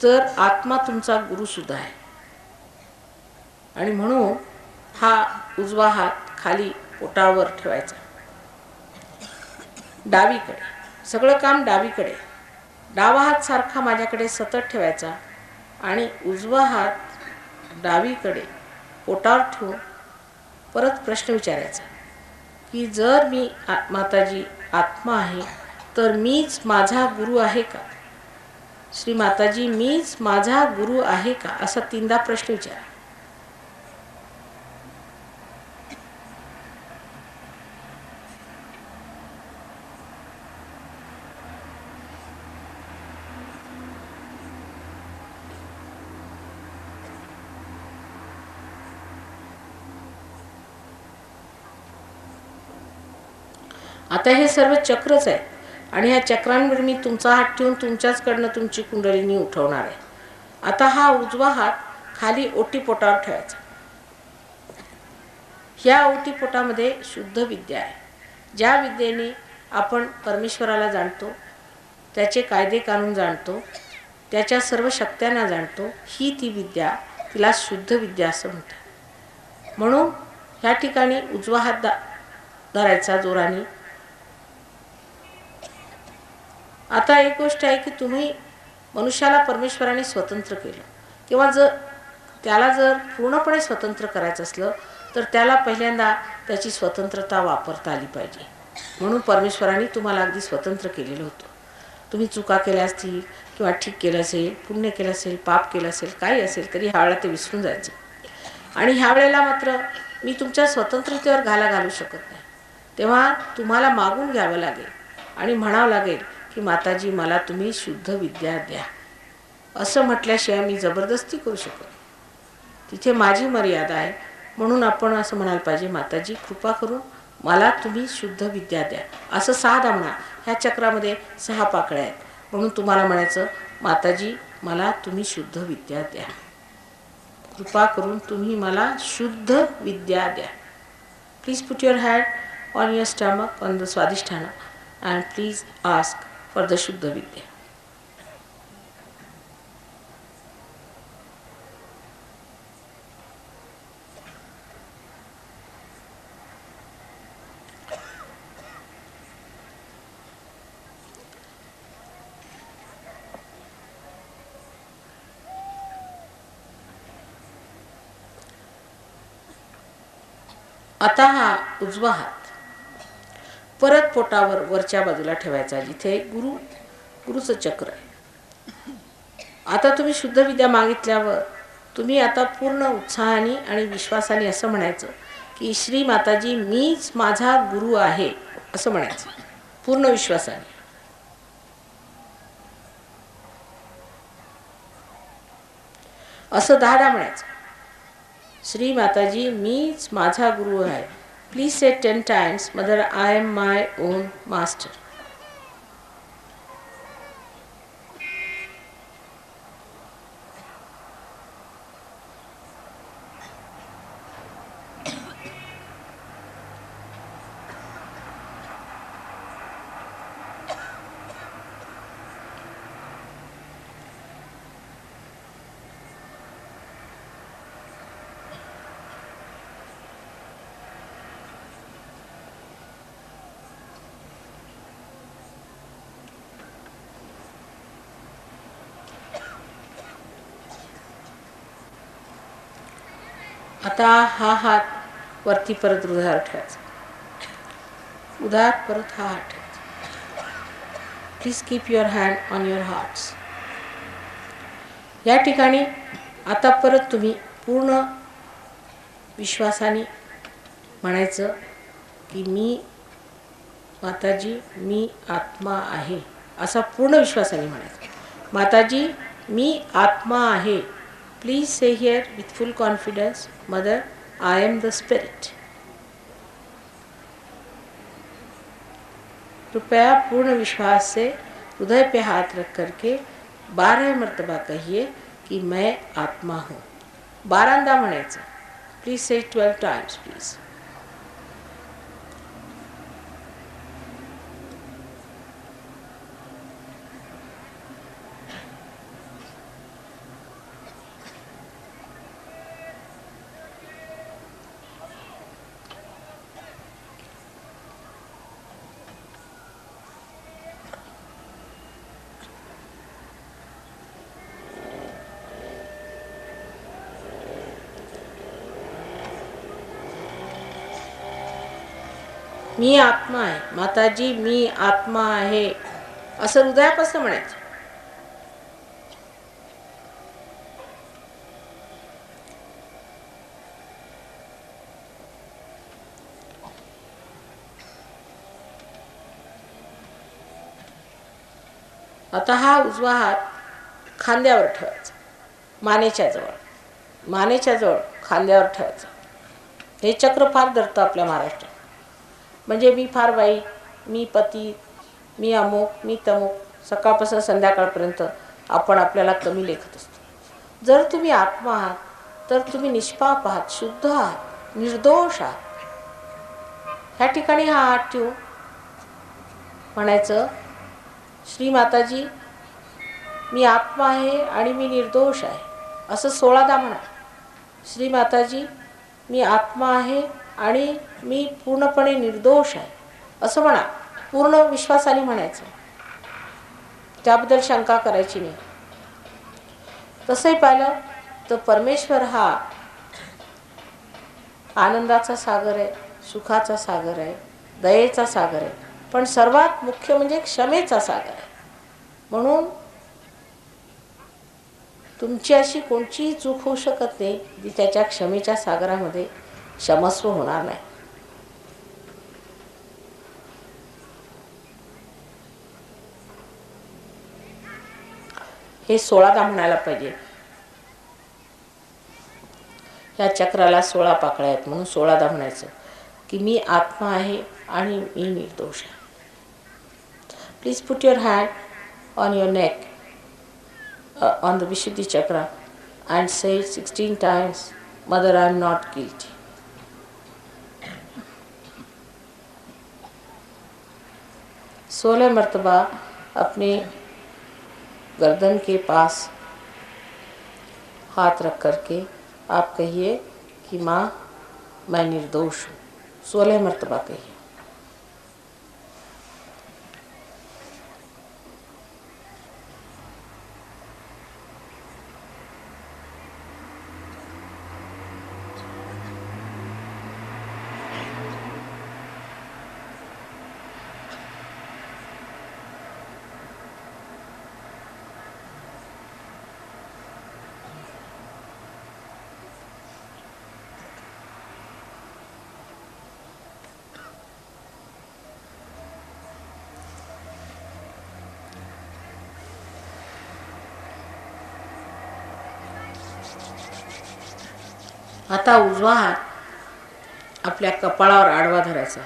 तर आत्मा तुमचा गुरु सुद्धा आहे. आणि म्हणून हा उजवा हात खाली पोटावर ठेवायचा, डावीकडे, सगळं काम डावीकडे. डावा हात सारखा माझ्याकडे सतत ठेवायचा आणि उजवा हात डावीकडे पोटावर ठेवून परत प्रश्न विचारायचा की जर मी माताजी आत्मा आहे तर मीच माझा गुरु आहे का? श्री माताजी, मीच माझा गुरु आहे का? असा 3दा प्रश्न विचारा. आता हे सर्व चक्रच आहे आणि ह्या चक्रांवर मी तुमचा हात ठेवून तुमच्याचकडनं तुमची कुंडलिनी उठवणार आहे. आता हा उजवा हात खाली ओटीपोटावर ठेवायचा. ह्या ओटीपोटामध्ये शुद्ध विद्या आहे. ज्या विद्येने आपण परमेश्वराला जाणतो, त्याचे कायदे कानून जाणतो, त्याच्या सर्व शक्त्यांना जाणतो, ही ती विद्या, तिला शुद्ध विद्या असं म्हणतात. म्हणून ह्या ठिकाणी उजवा हात धरायचा जोराने. आता एक गोष्ट आहे की तुम्ही मनुष्याला परमेश्वराने स्वतंत्र केलं, किंवा जर त्याला जर पूर्णपणे स्वतंत्र करायचं असलं तर त्याला पहिल्यांदा त्याची स्वतंत्रता वापरता आली पाहिजे. म्हणून परमेश्वराने तुम्हाला अगदी स्वतंत्र केलेलं होतं. तुम्ही चुका केल्या असतील किंवा ठीक केलं असेल, पुण्य केलं असेल, पाप केलं असेल, काही असेल तरी ह्या वेळेला ते विसरून जायचं. आणि ह्या वेळेला मात्र मी तुमच्या स्वतंत्रतेवर घाला घालू शकत नाही. तेव्हा तुम्हाला मागून घ्यावं लागेल आणि म्हणावं लागेल की माताजी मला तुम्ही शुद्ध विद्या द्या. असं म्हटल्याशिवाय मी जबरदस्ती करू शकत. तिथे माझी मर्यादा आहे. म्हणून आपण असं म्हणायला पाहिजे, माताजी कृपा करून मला तुम्ही शुद्ध विद्या द्या. असं 6दा म्हणा. ह्या चक्रामध्ये 6 पाकळ्या आहेत. म्हणून तुम्हाला म्हणायचं, माताजी मला तुम्ही शुद्ध विद्या द्या. कृपा करून तुम्ही मला शुद्ध विद्या द्या. Please put your hand on your stomach on the Swadhisthana and please ask for the शुद्ध विद्या. आता हा उजवा हात परत पोटावर वरच्या बाजूला ठेवायचा, जिथे गुरुचं चक्र आहे. आता तुम्ही शुद्ध विद्या मागितल्यावर तुम्ही आता पूर्ण उत्साहाने आणि विश्वासाने असं म्हणायचं की श्री माताजी मीच माझा गुरु आहे, असं म्हणायचं पूर्ण विश्वासाने. असं 10दा म्हणायचं, श्री माताजी मीच माझा गुरु आहे. Please say 10 times, mother I am my on master. आता हा हात वरती परत हृदयावर ठेवायचा. उदार परत हा हात ठेवायचा. Please keep your hand on your hearts. या ठिकाणी आता परत तुम्ही पूर्ण विश्वासाने म्हणायचं की मी माताजी मी आत्मा आहे. असा पूर्ण विश्वासाने म्हणायचं, माताजी मी आत्मा आहे. Please say here with full confidence, mother I am the spirit. कृपया पूर्ण विश्वास से हृदय पे हाथ रख करके 12 मर्तबा कहिए कि मैं आत्मा हूँ. 12दा म्हणायचं. Please say 12 times please. मी आत्मा आहे. माताजी मी आत्मा आहे, असं हृदयापासून म्हणायचं. आता हा उजवा हात खांद्यावर ठेवायचा, मानेच्या जवळ खांद्यावर ठेवायचा. हे चक्र फार धरतं आपल्या महाराष्ट्रात. म्हणजे मी फार बाई, मी पती, मी अमुक, मी तमुक, सकाळपासून संध्याकाळपर्यंत आपण आपल्याला कमी लेखत असतो. जर तुम्ही आत्मा आहात तर तुम्ही निष्पाप आहात, शुद्ध आहात, निर्दोष आहात. ह्या ठिकाणी हा हात ठेवून म्हणायचं, श्री माताजी मी आत्मा आहे आणि मी निर्दोष आहे, असं 16दा म्हणा. श्री माताजी मी आत्मा आहे आणि मी पूर्णपणे निर्दोष आहे, असं म्हणा. पूर्ण विश्वासाने म्हणायचं, त्याबद्दल शंका करायची नाही. तसंही पाहिलं तर परमेश्वर हा आनंदाचा सागर आहे, सुखाचा सागर आहे, दयेचा सागर आहे, पण सर्वात मुख्य म्हणजे क्षमेचा सागर आहे. म्हणून तुमची अशी कोणतीही चूक होऊ शकत नाही जी त्याच्या क्षमेच्या सागरामध्ये क्षमस्व होणार नाही. हे 16दा म्हणायला पाहिजे. ह्या चक्राला 16 पाकळ्या आहेत म्हणून 16दा म्हणायचं की मी आत्मा आहे आणि मी निर्दोष आहे. Please put your hand on your neck on the Vishuddhi chakra and say it 16 times, Mother, I am not guilty. सोलह मर्तबा अपने गर्दन के पास हाथ रख करके आप कहिए कि माँ मैं निर्दोष हूँ. 16 मर्तबा कहिए. आता उजवा हात आपल्या कपाळावर आडवा धरायचा.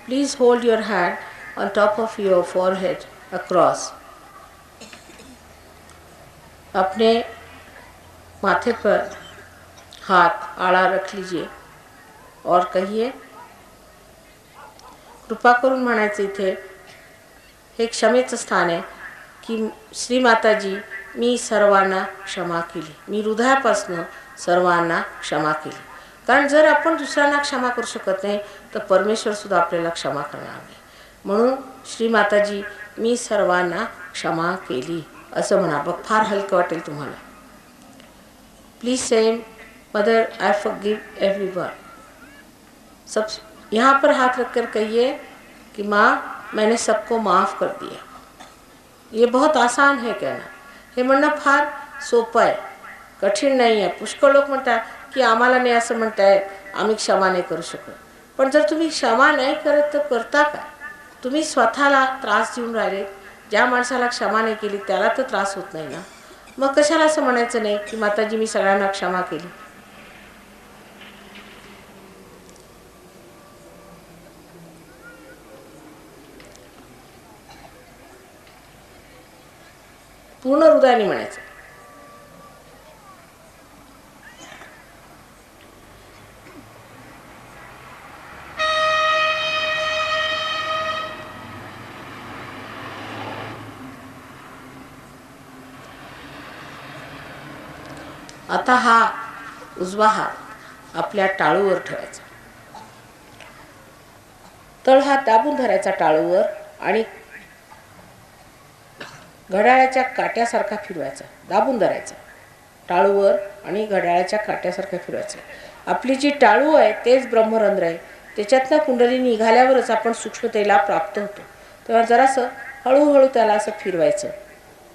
Please hold your hand on top of your forehead across. अपने माथे पर हाथ आड़ा रख लीजिए और कहिए, कृपा करून म्हणायचं इथे हे क्षमेचं स्थान आहे की श्रीमाताजी मी सर्वांना क्षमा केली, मी हृदयापासून सर्वांना क्षमा केली. कारण जर आपण दुसऱ्यांना क्षमा करू शकत नाही तर परमेश्वर सुद्धा आपल्याला क्षमा करणार नाही. म्हणून श्रीमाताजी मी सर्वांना क्षमा केली असं म्हणा. बघ फार हलकं वाटेल तुम्हाला. Please say mother I forgive everyone. सब यहाँ पर हाथ रखकर कहिए कि माँ मैंने सबको माफ़ कर दिया. ये बहुत आसान है कहना. हे म्हणणं फार सोपं आहे, कठीण नाही आहे. पुष्कळ लोक म्हणतात की आम्हाला नाही असं म्हणताय, आम्ही क्षमा नाही करू शकत. पण जर तुम्ही क्षमा नाही करत तर करता का? तुम्ही स्वतःला त्रास देऊन राहिले. ज्या माणसाला क्षमा नाही केली त्याला तर त्रास होत नाही ना. मग कशाला असं म्हणायचं नाही की माताजी मी सगळ्यांना क्षमा केली. पूर्ण हृदयाने म्हणायचं. आता हा उजवा हात आपल्या टाळूवर ठेवायचा. तळ हात दाबून धरायचा टाळूवर आणि घड्याळाच्या काट्यासारखा फिरवायचा. दाबून धरायचा टाळूवर आणि घड्याळाच्या काट्यासारखा फिरवायचा. आपली जी टाळू आहे तेच ब्रह्मरंध्र आहे. त्याच्यातनं कुंडली निघाल्यावरच आपण सूक्ष्मतेला प्राप्त होतो. तेव्हा जरासं हळूहळू त्याला असं फिरवायचं.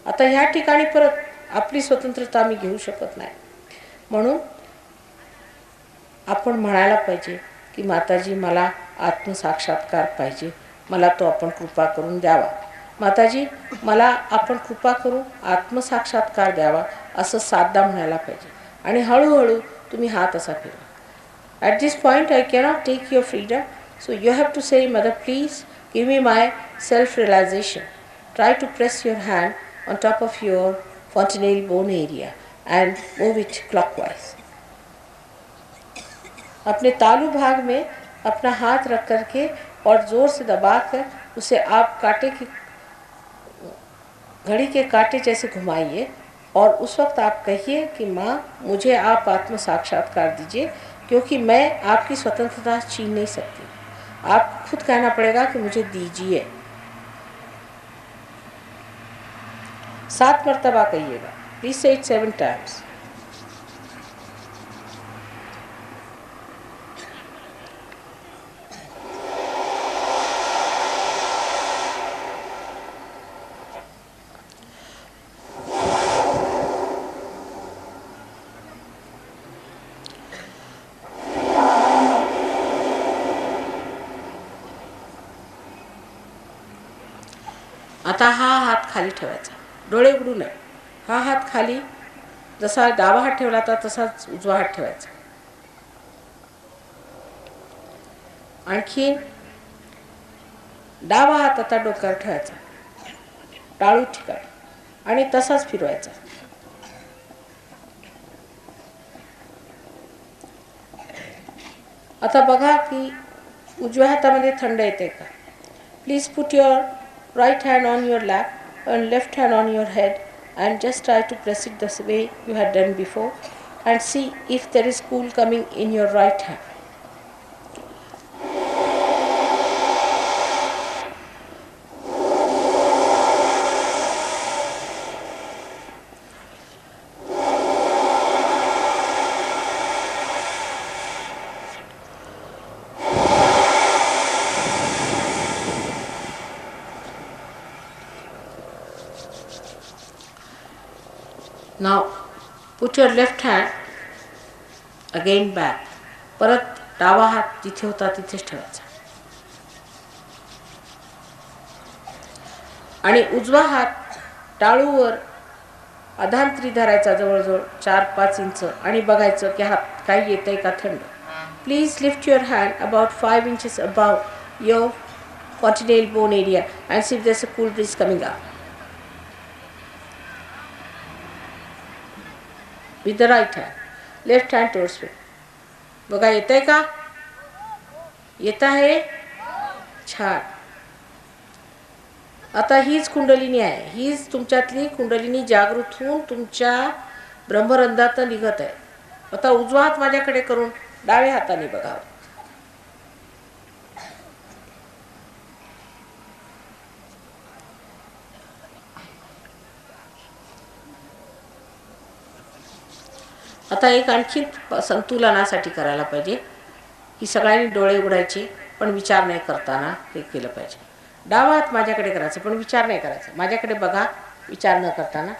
आता ह्या ठिकाणी परत आपली स्वतंत्रता आम्ही घेऊ शकत नाही. म्हणून आपण म्हणायला पाहिजे की माताजी मला आत्मसाक्षात्कार पाहिजे, मला तो आपण कृपा करून द्यावा. माताजी मला आपण कृपा करून आत्मसाक्षात्कार द्यावा असं साधदा म्हणायला पाहिजे. आणि हळूहळू तुम्ही हात असा फिरवा. At this point I cannot take your freedom, so you have to say mother please give me my self realisation. Try to press your hand on top of your fontanelle bone area and move it clockwise. अपने तालू भाग में अपना हाथ रख करके और ज़ोर से दबाकर उसे आप कांटे की घड़ी के कांटे जैसे घुमाइए और उस वक्त आप कहिए कि माँ मुझे आप आत्म साक्षात्कार दीजिए क्योंकि मैं आपकी स्वतंत्रता छीन नहीं सकती. आप खुद कहना पड़ेगा कि मुझे दीजिए. 7 मरतबा कहिएगा. Please say it 7 times. हात खाली ठेवायचा, डोळे उघडू नये. हा हात खाली, जसा डावा हात ठेवला होता तसाच उजवा हात ठेवायचा. आणखी डावा हात आता डोक्यावर ठेवायचा, टाळू ठिकाणी, आणि तसाच फिरवायचा. आता बघा की उजव्या हातामध्ये थंड येते का. Please put your right hand on your lap and left hand on your head and just try to press it the way you had done before and see if there is cool coming in your right hand. Now put your left hand again back. परत डावा हात जिथे होता तिथेच ठेवायचा आणि उजवा हात टाळूवर अधांतरी धरायचा जवळजवळ 4-5 इंच आणि बघायचं की हात काही येतंय का थंड. Please lift your hand about 5 inches above your cotineal bone area and see if there's a cool breeze coming up. With the right hand, left hand towards me. बघा येतंय का, येत आहे, छान. आता हीच कुंडलिनी आहे, हीच तुमच्यातली कुंडलिनी जागृत होऊन तुमच्या ब्रह्मरंध्रात निघत आहे. आता उजवा हात माझ्याकडे करून डाव्या हाताने बघा. आता एक आणखी संतुलनासाठी करायला पाहिजे की सगळ्यांनी डोळे उघडायचे पण विचार नाही करताना ते केलं पाहिजे. डावा हात माझ्याकडे करायचा पण विचार नाही करायचा. माझ्याकडे बघा, विचार न करताना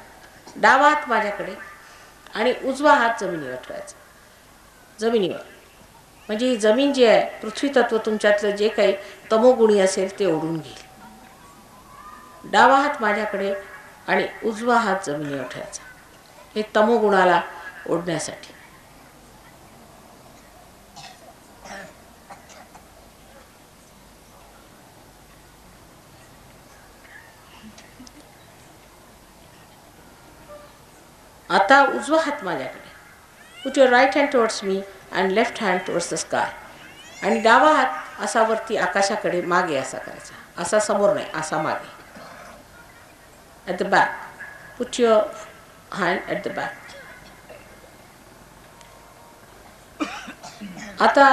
डावा हात माझ्याकडे आणि उजवा हात जमिनीवर ठेवायचा. जमिनीवर म्हणजे ही जमीन जी आहे, पृथ्वी तत्व तुमच्यातलं जे काही तमोगुणी असेल ते ओढून घेईल. डावा हात माझ्याकडे आणि उजवा हात जमिनीवर ठेवायचा, हे तमोगुणाला ओढण्यासाठी. आता उजवा हात माझ्याकडे, put your right hand towards me and left hand towards the sky. आणि डावा हात असा वरती आकाशाकडे मागे असा करायचा, असा समोर नाही, असा मागे. At the back, put your hand at the back. आता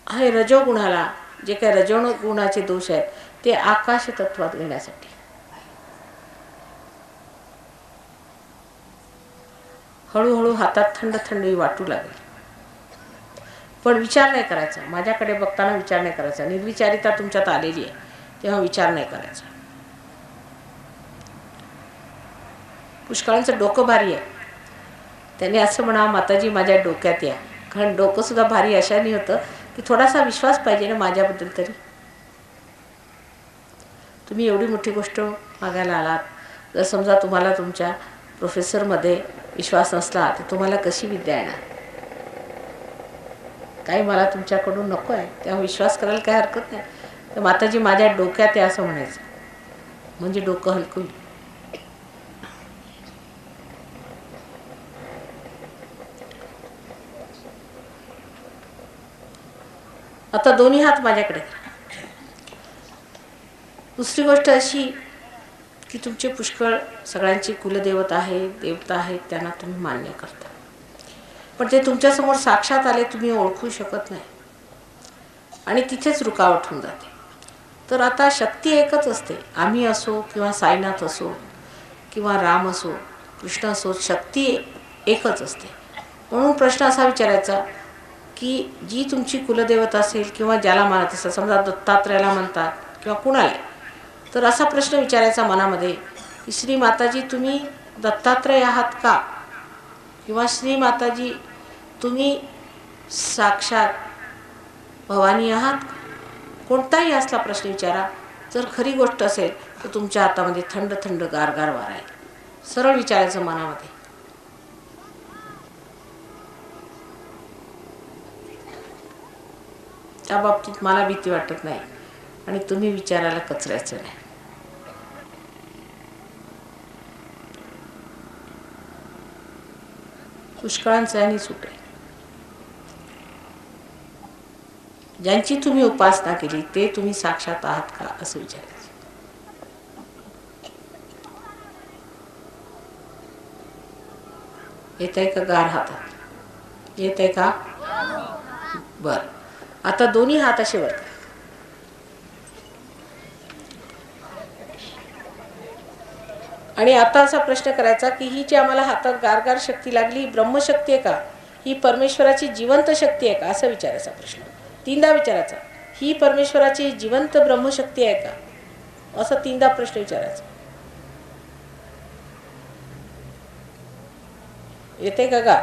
हे रजोगुणाला जे काही रजोगुणाचे दोष आहेत ते आकाश तत्वात घेण्यासाठी. हळूहळू हातात थंड थंडी वाटू लागेल पण विचार नाही करायचा. माझ्याकडे बघताना विचार नाही करायचा. निर्विचारिता तुमच्यात आलेली आहे तेव्हा विचार नाही करायचा. पुष्कळांचं डोकं भारी आहे, त्याने असं म्हणा माताजी माझ्या डोक्यात या. कारण डोकं सुद्धा भारी अशाने होतं की थोडासा विश्वास पाहिजे ना माझ्याबद्दल तरी. तुम्ही एवढी मोठी गोष्ट मागायला आलात, जर समजा तुम्हाला तुमच्या प्रोफेसरमध्ये विश्वास नसला तर तुम्हाला कशी विद्या येणार. काही मला तुमच्याकडून नको आहे तेव्हा विश्वास करायला काही हरकत नाही. तर माताजी माझ्या डोक्यात आहे असं म्हणायचं म्हणजे डोकं हलकं होईल. आता दोन्ही हात माझ्याकडे. दुसरी गोष्ट अशी की तुमचे पुष्कळ सगळ्यांची कुलदेवता आहे, देवता आहेत, त्यांना तुम्ही मान्य करता पण ते तुमच्यासमोर साक्षात आले तुम्ही ओळखू शकत नाही आणि तिथेच रुकावट होऊन जाते. तर आता शक्ती एकच असते. आम्ही असो किंवा साईनाथ असो किंवा राम असो, कृष्ण असो, शक्ती एकच असते. म्हणून प्रश्न असा विचारायचा की जी तुमची कुलदेवता असेल किंवा ज्याला मानत असेल, समजा दत्तात्रयाला म्हणतात किंवा कुणाला, तर असा प्रश्न विचारायचा मनामध्ये की श्री माताजी तुम्ही दत्तात्रय आहात का, किंवा श्री माताजी तुम्ही साक्षात भवानी आहात. कोणताही असला प्रश्न विचारा. जर खरी गोष्ट असेल तर तुमच्या हातामध्ये थंड थंड गारगार वारा आहे. सरळ विचारायचं मनामध्ये, त्या बाबतीत मला भीती वाटत नाही आणि तुम्ही विचारायला कचरायचं नाही. पुष्कळांचं आणि सुटे. ज्यांची तुम्ही उपासना केली ते तुम्ही साक्षात आहात का असं विचारायचं. येत आहे का गार हातात? येत आहे का? बर. आता दोन्ही हात असे वर. आणि आता असा प्रश्न करायचा की ही जी आम्हाला हातात गारगार शक्ती लागली, ही ब्रह्मशक्ती आहे का, ही परमेश्वराची जिवंत शक्ती आहे का, असा विचारायचा प्रश्न. 3दा विचारायचा, ही परमेश्वराची जिवंत ब्रह्मशक्ती आहे का, असा 3दा प्रश्न विचारायचा. येते का गा?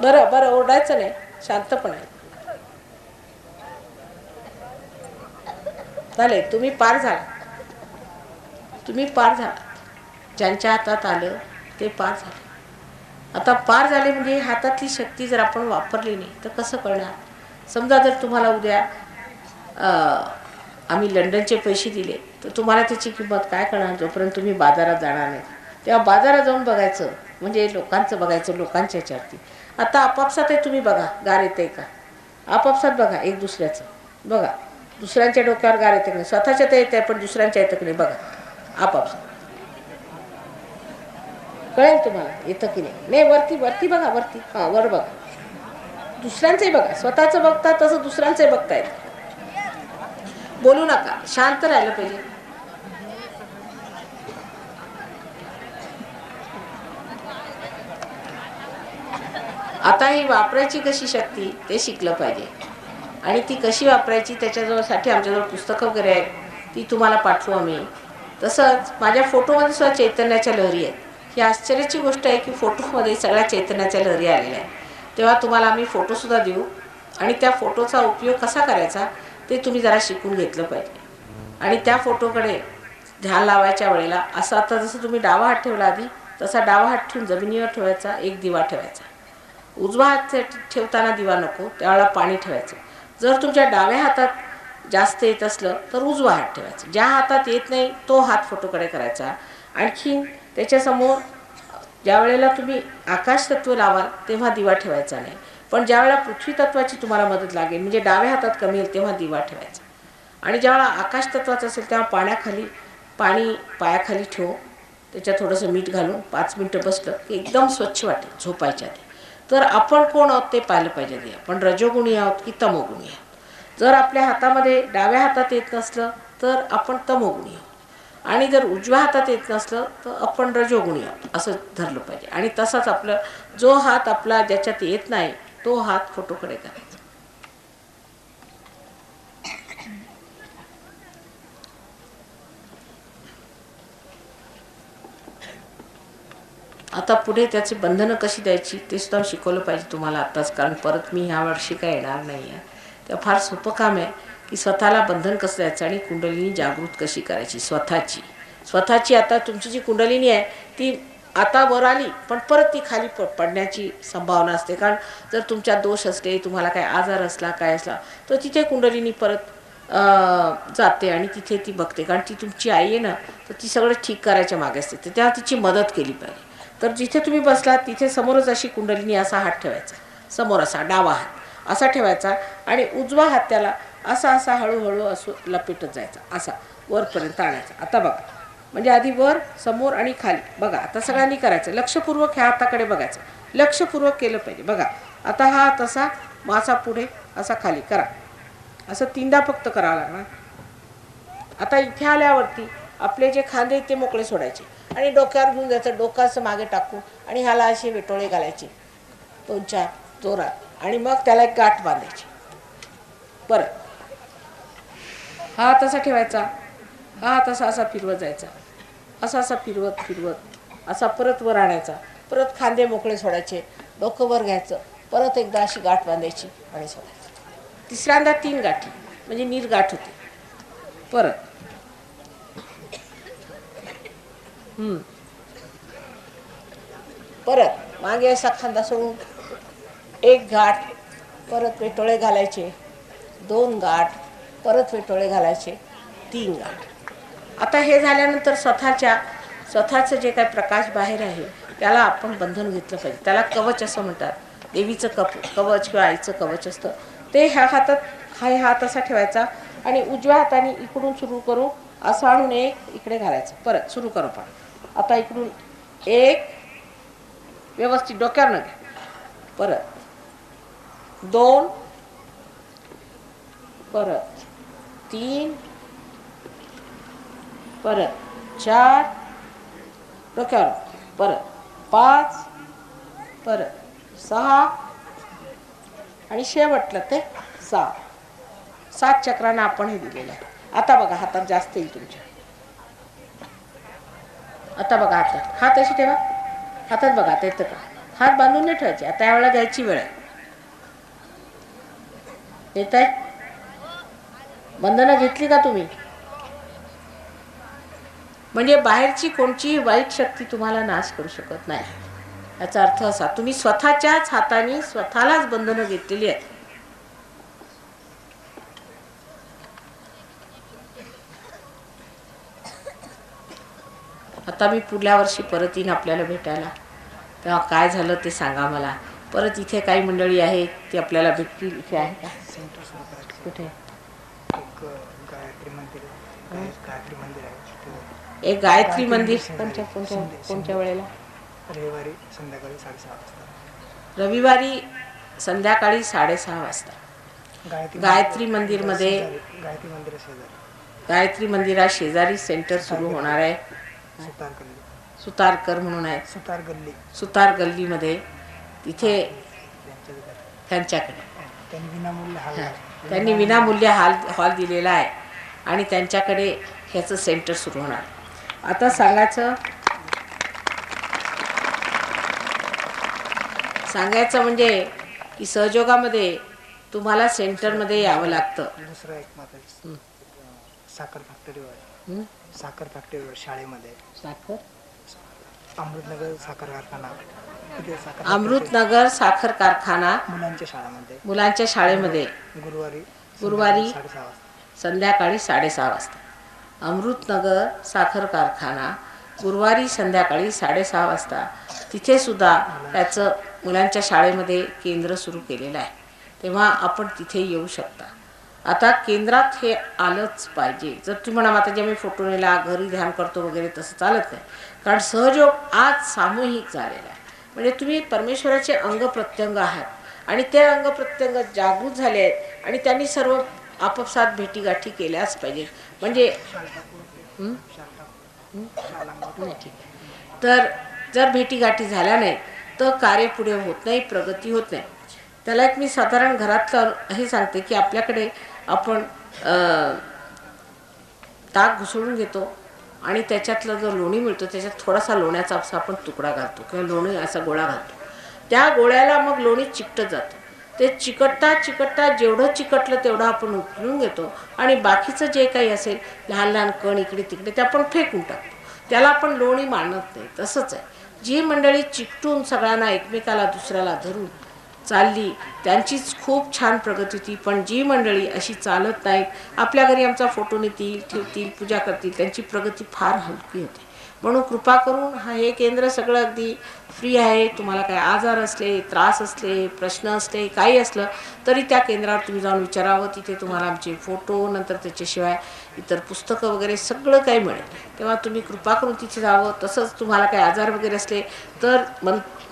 बरं बरं, ओरडायचं नाही, शांतपणे. झाले, तुम्ही पार झाला, तुम्ही पार झाला. ज्यांच्या हातात आलं ते पार झाले. आता पार झाले म्हणजे हातातली शक्ती जर आपण वापरली नाही तर कसं करणार? समजा जर तुम्हाला उद्या आम्ही लंडनचे पैसे दिले तर तुम्हाला त्याची किंमत काय करणार जोपर्यंत तुम्ही बाजारात जाणार नाही. तेव्हा बाजारात जाऊन बघायचं म्हणजे लोकांचं बघायचं, लोकांच्या ह्याच्यावरती. आता आपापसात आहे, तुम्ही बघा गार येते का, आपापसात बघा, एक दुसऱ्याचं बघा, दुसऱ्यांच्या डोक्यावर गार येते की नाही, स्वतःच्या तर येते पण दुसऱ्यांच्या येतं की नाही बघा, आपापसात कळेल तुम्हाला येतं की नाही. नाही, वरती वरती बघा, वरती, हां वर बघा, दुसऱ्यांचंही बघा, स्वतःचं बघता तसं दुसऱ्यांचंही बघता येतं. बोलू नका, शांत राहिलं पाहिजे. आता ही वापरायची कशी शक्ती ते शिकलं पाहिजे आणि ती कशी वापरायची त्याच्याजवळसाठी आमच्याजवळ पुस्तकं वगैरे आहेत, ती तुम्हाला पाठवू आम्ही. तसंच माझ्या फोटोमध्ये सुद्धा चैतन्याच्या लहरी आहेत. ही आश्चर्याची गोष्ट आहे की फोटोमध्ये सगळ्या चैतन्याच्या लहरी आलेल्या आहेत. तेव्हा तुम्हाला आम्ही फोटोसुद्धा देऊ आणि त्या फोटोचा उपयोग कसा करायचा ते तुम्ही जरा शिकून घेतलं पाहिजे. आणि त्या फोटोकडे ध्यान लावायच्या वेळेला असं, आता जसं तुम्ही डावा हात ठेवला आधी तसा डावा हात ठेवून जमिनीवर ठेवायचा, एक दिवा ठेवायचा. उजवा हात ठेवताना दिवा नको, त्यावेळेला पाणी ठेवायचं. जर तुमच्या डाव्या हातात जास्त येत असलं तर उजवा हात ठेवायचा. ज्या हातात येत नाही तो हात फोटोकडे करायचा. आणखी त्याच्यासमोर ज्या वेळेला तुम्ही आकाश तत्व लावाल तेव्हा दिवा ठेवायचा नाही, पण ज्या वेळेला पृथ्वी तत्वाची तुम्हाला मदत लागेल म्हणजे डाव्या हातात कमी येईल तेव्हा दिवा ठेवायचा. आणि ज्यावेळेला आकाश तत्वाचं असेल तेव्हा पाणी पायाखाली ठेवून त्याच्यात थोडंसं मीठ घालून 5 मिनटं बसलं की एकदम स्वच्छ वाटेल झोपायच्या आधी. तर आपण कोण आहोत ते पाहिलं पाहिजे. आपण रजोगुणी आहोत की तमोगुणी आहोत. जर आपल्या हातामध्ये डाव्या हातात येत नसलं तर आपण तमोगुणी आहोत आणि जर उजव्या हातात येत नसलं तर आपण रजोगुणी आहोत असं धरलं पाहिजे. आणि तसाच आपलं जो हात आपला ज्याच्यात येत नाही तो हात फोटोकडे करायचा. आता पुढे त्याची बंधनं कशी द्यायची ते सुद्धा शिकवलं पाहिजे तुम्हाला आत्ताच, कारण परत मी ह्या वर्षी काय येणार नाही आहे. तर फार सोपं काम आहे की स्वतःला बंधन कसं द्यायचं आणि कुंडलिनी जागृत कशी करायची स्वतःची. आता तुमची जी कुंडलिनी आहे ती आता वर आली पण परत ती खाली पडण्याची संभावना असते. कारण जर तुमच्यात दोष असले, तुम्हाला काय आजार असला काय असला तर तिथे कुंडलिनी परत जाते आणि तिथे ती बघते. कारण ती तुमची आई आहे ना, तर ती सगळं ठीक करायच्या मागे असते, तर तेव्हा तिची मदत केली पाहिजे. तर जिथे तुम्ही बसलात तिथे समोरच अशी कुंडलिनी असा हात ठेवायचा, समोर असा डावा हात असा ठेवायचा आणि उजवा हात त्याला असा हळूहळू असं लपेटत जायचा, असा वरपर्यंत आणायचा. आता बघा, म्हणजे आधी वर, समोर आणि खाली बघा. आता सगळ्यांनी करायचं, लक्षपूर्वक ह्या हाताकडे बघायचं, लक्षपूर्वक केलं पाहिजे. बघा आता हा हात असा, मासा पुढे असा खाली करा, असं 3दा फक्त करावं लागणार. आता इथे आल्यावरती आपले जे खांदे ते मोकळे सोडायचे आणि डोक्यावर घेऊन जायचं, डोकं असं मागे टाकून आणि ह्याला असे वेटोळे घालायचे 2-4 जोरात आणि मग त्याला एक गाठ बांधायची. परत हा हात असा ठेवायचा, हा हात असा फिरवत जायचा, असा फिरवत असा परत वर आणायचा, परत खांदे मोकळे सोडायचे, डोकं वर घ्यायचं, परत एकदा अशी गाठ बांधायची आणि सोडायचं. तिसऱ्यांदा 3 गाठी म्हणजे नीरगाठ होते. परत परत मागे असा खांदा सोडून 1 गाठ, परत वेटोळे घालायचे, 2 गाठ, परत वेटोळे घालायचे, 3 गाठ. आता हे झाल्यानंतर स्वतःचं जे काही प्रकाश बाहेर आहे त्याला आपण बंधन घेतलं पाहिजे. त्याला कवच असं म्हणतात. देवीचं कवच किंवा आईचं कवच असतं ते. ह्या हात असा ठेवायचा आणि उजव्या हाताने इकडून सुरू करू असं आणून 1 इकडे घालायचं. परत सुरू करू पण. आता इकडून 1 व्यवस्थित डोक्यावर न घ्या. परत 2, परत 3, परत 4 डोक्यावर, परत 5, परत 6 आणि शेवटलं ते 7 चक्रांना आपण हे दिलेलं आहे. आता बघा हातात जास्त येईल तुमच्या. आता बघा हात अशी ठेवा. हातात बघा आता येतं का. हात बांधून नाही ठेवायचे. आता यावेळेला द्यायची वेळ आहे. येत आहे. बंधनं घेतली का तुम्ही. म्हणजे बाहेरची कोणतीही वाईट शक्ती तुम्हाला नाश करू शकत नाही. याचा अर्थ असा तुम्ही स्वतःच्याच हाताने स्वतःलाच बंधनं घेतलेली आहेत. आता मी पुढल्या वर्षी परत येईन आपल्याला भेटायला. तेव्हा काय झालं ते सांगा मला. परत इथे काही मंडळी आहेत ती आपल्याला भेटतील. इथे आहे का सेंटर सुरू करायचं. कुठे. एक गायत्री मंदिर आहे. गायत्री मंदिर आहे. एक गायत्री मंदिर कोणत्या वेळेला. रविवारी संध्याकाळी 6:30 वाजता. रविवारी संध्याकाळी 6:30 वाजता गायत्री मंदिरमध्ये. गायत्री मंदिर शेजारी. गायत्री मंदिरा शेजारी सेंटर सुरू होणार आहे. सुतार गल्ली. सुतारकर म्हणून आहे. सुतार गल्ली. सुतार गल्लीमध्ये तिथे त्यांच्याकडे त्यांनी विनामूल्य हॉल दिलेला आहे आणि त्यांच्याकडे ह्याचं सेंटर सुरू होणार. आता सांगायचं म्हणजे की सहयोगामध्ये तुम्हाला सेंटरमध्ये यावं लागतं. दुसरं एक मात्र साखर फॅक्टरीवर. साखर फॅक्टरीवर शाळेमध्ये. साखर अमृतनगर साखर कारखाना. अमृतनगर साखर कारखाना मुलांच्या शाळेमध्ये गुरुवारी संध्याकाळी 6:30 वाजता. अमृतनगर साखर कारखाना गुरुवारी संध्याकाळी 6:30 वाजता. तिथे सुद्धा त्याचं मुलांच्या शाळेमध्ये केंद्र सुरू केलेलं आहे. तेव्हा आपण तिथे येऊ शकता. आता केंद्रात हे आलंच पाहिजे. जर तुम्ही म्हणा आता जे मी फोटो नेला घरी ध्यान करतो वगैरे तसं चालत नाही. कारण सहयोग आज सामूहिक झालेला आहे. म्हणजे तुम्ही परमेश्वराचे अंग प्रत्यंग आहात आणि ते अंग प्रत्यंग जागृत झाले आहेत आणि त्यांनी सर्व आपापसात भेटीगाठी केल्याच पाहिजे. म्हणजे तर जर भेटीगाठी झाल्या नाही तर कार्य पुढे होत नाही, प्रगती होत नाही. त्याला एक मी साधारण घरातलं हे सांगते की आपल्याकडे आपण ताक घुसळून घेतो आणि त्याच्यातलं जो लोणी मिळतो त्याच्यात थोडासा लोण्याचा असा आपण तुकडा घालतो किंवा लोणी असा गोळा घालतो. त्या गोळ्याला मग लोणी चिकटत जातं. ते चिकटता जेवढं चिकटलं तेवढं आपण उचलून घेतो आणि बाकीचं जे काही असेल लहान लहान कण इकडे तिकडे ते आपण फेकून टाकतो. त्याला आपण लोणी मानत नाही. तसंच आहे. जी मंडळी चिकटून सगळ्यांना एकमेकाला दुसऱ्याला धरून चालली त्यांचीच खूप छान प्रगती होती. पण जी मंडळी अशी चालत नाहीत, आपल्या घरी आमचा फोटो नेतील, ठेवतील, पूजा करतील, त्यांची प्रगती फार हलकी होते. म्हणून कृपा करून हे केंद्र सगळं अगदी फ्री आहे. तुम्हाला काही आजार असले, त्रास असले, प्रश्न असले, काही असलं तरी त्या केंद्रावर तुम्ही जाऊन विचारावं. तिथे तुम्हाला आमचे फोटो नंतर त्याच्याशिवाय इतर पुस्तकं वगैरे सगळं काही मिळेल. तेव्हा तुम्ही कृपा करून तिथे जावं. तसंच तुम्हाला काही आजार वगैरे असले तर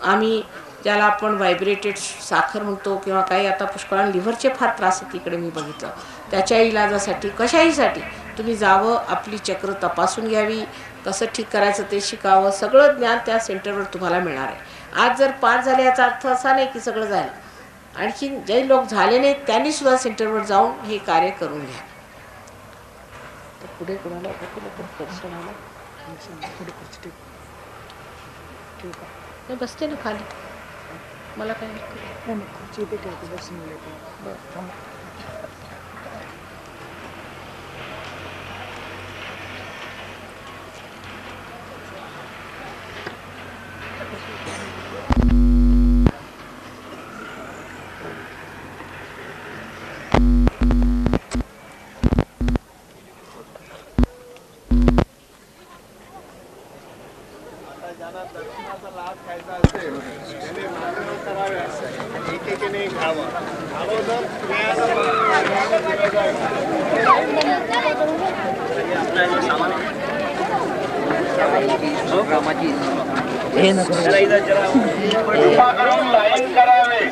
आम्ही ज्याला आपण व्हायब्रेटेड साखर म्हणतो किंवा काही आता पुष्कळांना लिव्हरचे फार त्रास आहेत तिकडे मी बघितलं. त्याच्या इलाजासाठी कशाहीसाठी तुम्ही जावं, आपली चक्र तपासून घ्यावी, कसं ठीक करायचं ते शिकावं. सगळं ज्ञान त्या सेंटरवर तुम्हाला मिळणार आहे. आज जर पार झाले याचा अर्थ असा नाही की सगळं झालं. आणखी जे लोक झाले नाहीत त्यांनी सुद्धा सेंटरवर जाऊन हे कार्य करून घ्या. पुढे कोणाला बसते ना खाली. मला काय खुर्ची इथे ठेवते. बसून ज्यांना दर्शनाचा लाभ घ्यायचा असेल त्यांनी मागण्या कराव्या, एकेकीने घ्यावं. अगोदर हे नको कृपा करून लाईन करावे.